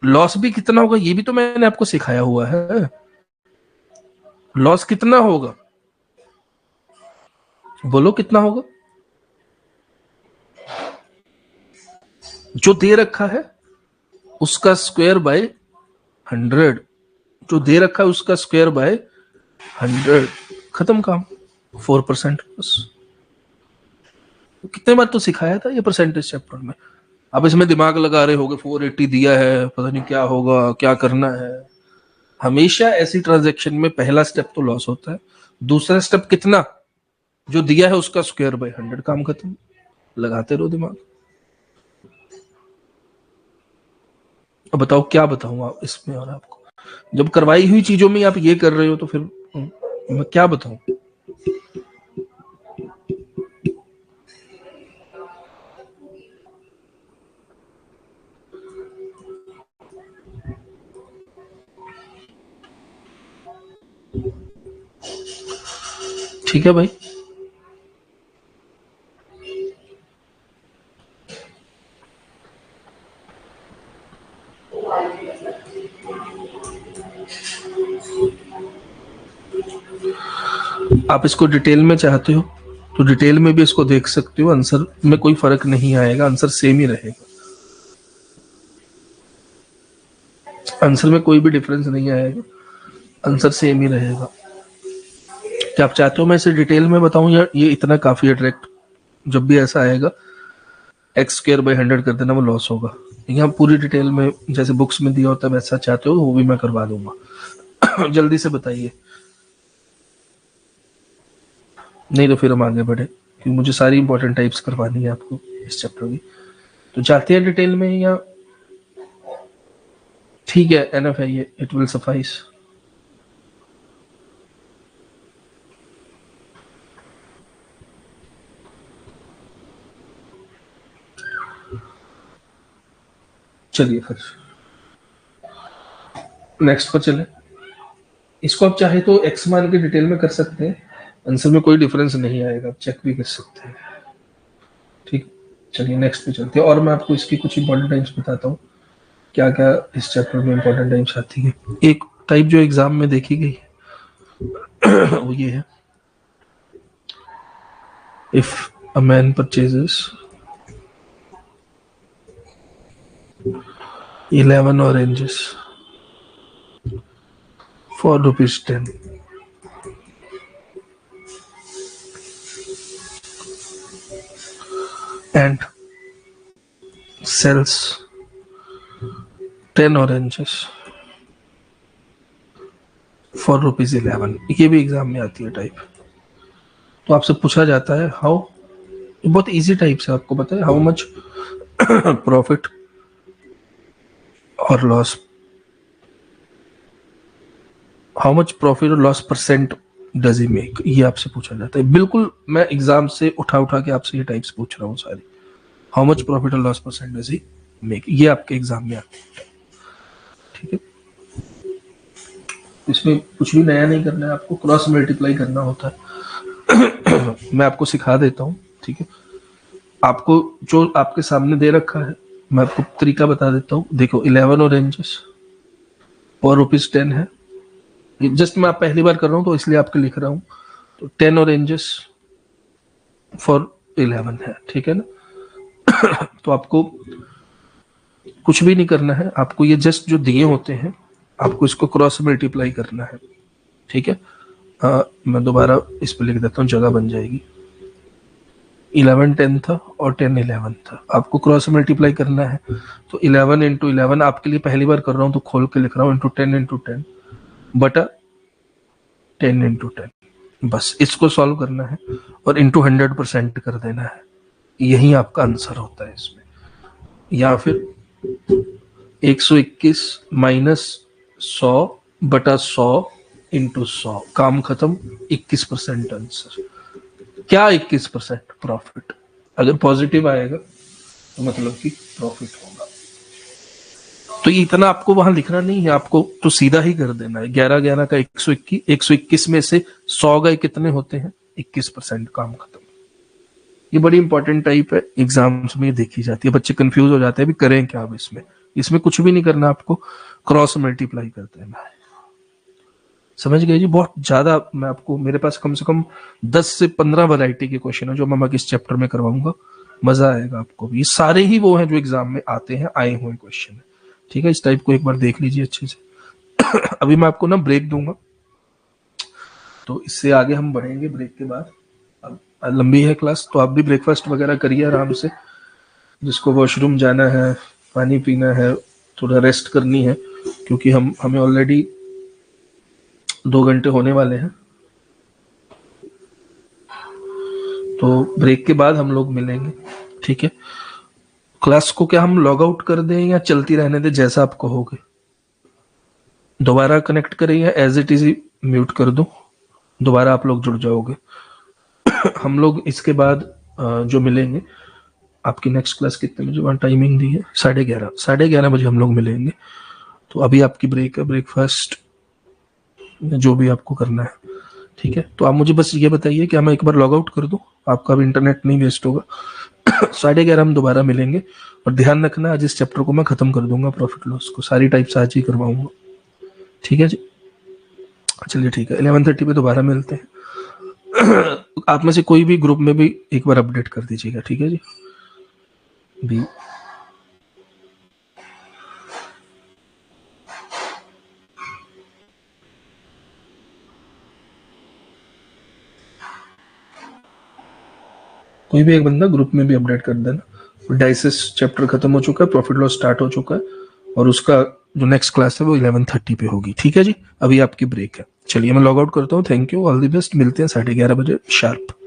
लॉस भी कितना होगा ये भी तो मैंने आपको सिखाया हुआ है। लॉस कितना होगा, बोलो कितना होगा? जो दे रखा है उसका स्क्वायर बाय 100, जो दे रखा है उसका स्क्वायर बाय 100, खत्म काम। 4% बस। कितने बार तो सिखाया था ये परसेंटेज चैप्टर में, आप इसमें दिमाग लगा रहे होगे 480 दिया है, पता नहीं क्या होगा, क्या करना है। हमेशा ऐसी ट्रांजैक्शन में पहला स्टेप तो लॉस होता है, दूसरा स्टेप कितना, जो दिया है उसका स्क्वायर बाय 100, काम खत्म। लगाते रहो दिमाग। अब बताओ क्या बताऊं आप इसमें, और आपको जब करवाई हुई चीजों में आप ये कर रहे हो तो फिर मैं क्या बताऊं। ठीक है भाई, आप इसको डिटेल में चाहते हो तो डिटेल में भी इसको देख सकते हो, आंसर में कोई फर्क नहीं आएगा, आंसर सेम ही रहेगा, आंसर में कोई भी डिफरेंस नहीं आएगा, आंसर सेम ही रहेगा। क्या आप चाहते हो मैं इसे डिटेल में बताऊं, या ये इतना काफी है डायरेक्ट, जब भी ऐसा आएगा एक्स स्क्वायर बाय 100 कर देना, वो लॉस होगा। यहाँ पूरी डिटेल में जैसे बुक्स में दिया होता है वैसा चाहते हो वो भी मैं करवा दूंगा। जल्दी से बताइए, नहीं तो फिर हम आगे बढ़े, क्योंकि मुझे सारी इंपॉर्टेंट टाइप्स करवानी है आपको इस चैप्टर की। तो चाहते हैं डिटेल में या ठीक है एनफ है ये, इट विल सफाइस। चलिए फिर नेक्स्ट पर चले। इसको आप चाहे तो एक्स मान के डिटेल में कर सकते हैं, आंसर में कोई डिफरेंस नहीं आएगा, आप चेक भी कर सकते हैं। ठीक, चलिए नेक्स्ट पे चलते हैं, और मैं आपको इसकी कुछ इंपॉर्टेंट टाइप्स बताता हूँ, क्या क्या इस चैप्टर में इंपॉर्टेंट टाइप्स आती है। एक टाइप जो एग्जाम में देखी गई है वो ये है, if a man purchases 11 oranges for ₹10 and sells 10 oranges for ₹11, ये भी एग्जाम में आती है टाइप। तो आपसे पूछा जाता है हाउ, बहुत इजी टाइप से आपको पता है, हाउ मच प्रॉफिट और लॉस, हाउ मच प्रॉफिट और loss percent does he make, ये आपसे पूछा जाता है। बिल्कुल मैं एग्जाम से उठा उठा के आपसे ये टाइप्स पूछ रहा हूँ सारी। हाउ मच प्रॉफिट और loss percent does he make, ये आपके एग्जाम में आती है। ठीक है, इसमें कुछ भी नया नहीं करना है आपको, क्रॉस मल्टीप्लाई करना होता है। मैं आपको सिखा देता हूँ। ठीक है, आपको जो आपके सामने दे रखा है मैं आपको तरीका बता देता हूँ। देखो 11 ऑरेंजेस और ₹10 है, जस्ट मैं आप पहली बार कर रहा हूँ तो इसलिए आपके लिख रहा हूँ। तो 10 ऑरेंजेस फॉर 11 है, ठीक है ना। तो आपको कुछ भी नहीं करना है, आपको ये जस्ट जो दिए होते हैं आपको इसको क्रॉस मल्टीप्लाई करना है। ठीक है, मैं दोबारा इस पर लिख देता हूँ, जगह बन जाएगी। 11 10 था और 10 11 था, आपको क्रॉस मल्टीप्लाई करना है। तो 11 इंटू 11 आपके लिए पहली बार कर रहा हूँ तो खोल के लिख रहा हूँ, इंटू 10 बटा 10 बस इसको सॉल्व करना है और इंटू 100% कर देना है, यही आपका आंसर होता है इसमें। या फिर 121 माइनस 100 बटा 100 इंटू 100, काम खत्म, 21% आंसर। क्या 21% प्रॉफिट, अगर पॉजिटिव आएगा तो मतलब कि प्रॉफिट होगा। तो ये इतना आपको वहां लिखना नहीं है, आपको तो सीधा ही कर देना है। 11 11 का 121, 121 में से 100 गए कितने होते हैं, 21%, काम खत्म। ये बड़ी इंपॉर्टेंट टाइप है, एग्जाम्स में देखी जाती है, बच्चे कंफ्यूज हो जाते हैं भी करें क्या अब इसमें। इसमें कुछ भी नहीं करना, आपको क्रॉस मल्टीप्लाई कर देना है। समझ गए जी। बहुत ज्यादा मैं आपको, मेरे पास कम से कम 10 से 15 वैरायटी के क्वेश्चन है जो मैं इस चैप्टर में करवाऊंगा, मजा आएगा आपको भी। ये सारे ही वो हैं जो एग्जाम में आते हैं, आए हुए क्वेश्चन है, ठीक है। इस टाइप को एक बार देख लीजिए अच्छे से। अभी मैं आपको ना ब्रेक दूंगा, तो इससे आगे हम बढ़ेंगे ब्रेक के बाद। अब लंबी है क्लास, तो आप भी ब्रेकफास्ट वगैरह करिए आराम से, जिसको वॉशरूम जाना है, पानी पीना है, थोड़ा रेस्ट करनी है, क्योंकि हमें ऑलरेडी 2 घंटे होने वाले हैं। तो ब्रेक के बाद हम लोग मिलेंगे, ठीक है। क्लास को क्या हम लॉग आउट कर दें या चलती रहने दें, जैसा आप कहोगे। दोबारा कनेक्ट करें या एज इट इज म्यूट कर दूं, दोबारा आप लोग जुड़ जाओगे। हम लोग इसके बाद जो मिलेंगे, आपकी नेक्स्ट क्लास कितने बजे, वहाँ टाइमिंग दी है 11:30 बजे हम लोग मिलेंगे। तो अभी आपकी ब्रेक है, ब्रेकफास्ट जो भी आपको करना है, ठीक है। तो आप मुझे बस ये बताइए कि मैं एक बार लॉग आउट कर दूं, आपका भी इंटरनेट नहीं वेस्ट होगा। 11:30 हम दोबारा मिलेंगे। और ध्यान रखना, आज इस चैप्टर को मैं खत्म कर दूंगा, प्रॉफिट लॉस को सारी टाइप्स आज ही करवाऊंगा, ठीक है जी। चलिए ठीक है, 11:30 पे दोबारा मिलते हैं। आप में से कोई भी ग्रुप में भी एक बार अपडेट कर दीजिएगा, ठीक है जी। भी कोई भी एक बंदा ग्रुप में भी अपडेट कर देना। डाइसिस चैप्टर खत्म हो चुका है, प्रॉफिट लॉस स्टार्ट हो चुका है, और उसका जो नेक्स्ट क्लास है वो 11:30 पे होगी, ठीक है जी। अभी आपकी ब्रेक है, चलिए मैं लॉग आउट करता हूँ। Thank you, all the best, मिलते हैं 11:30 बजे शार्प।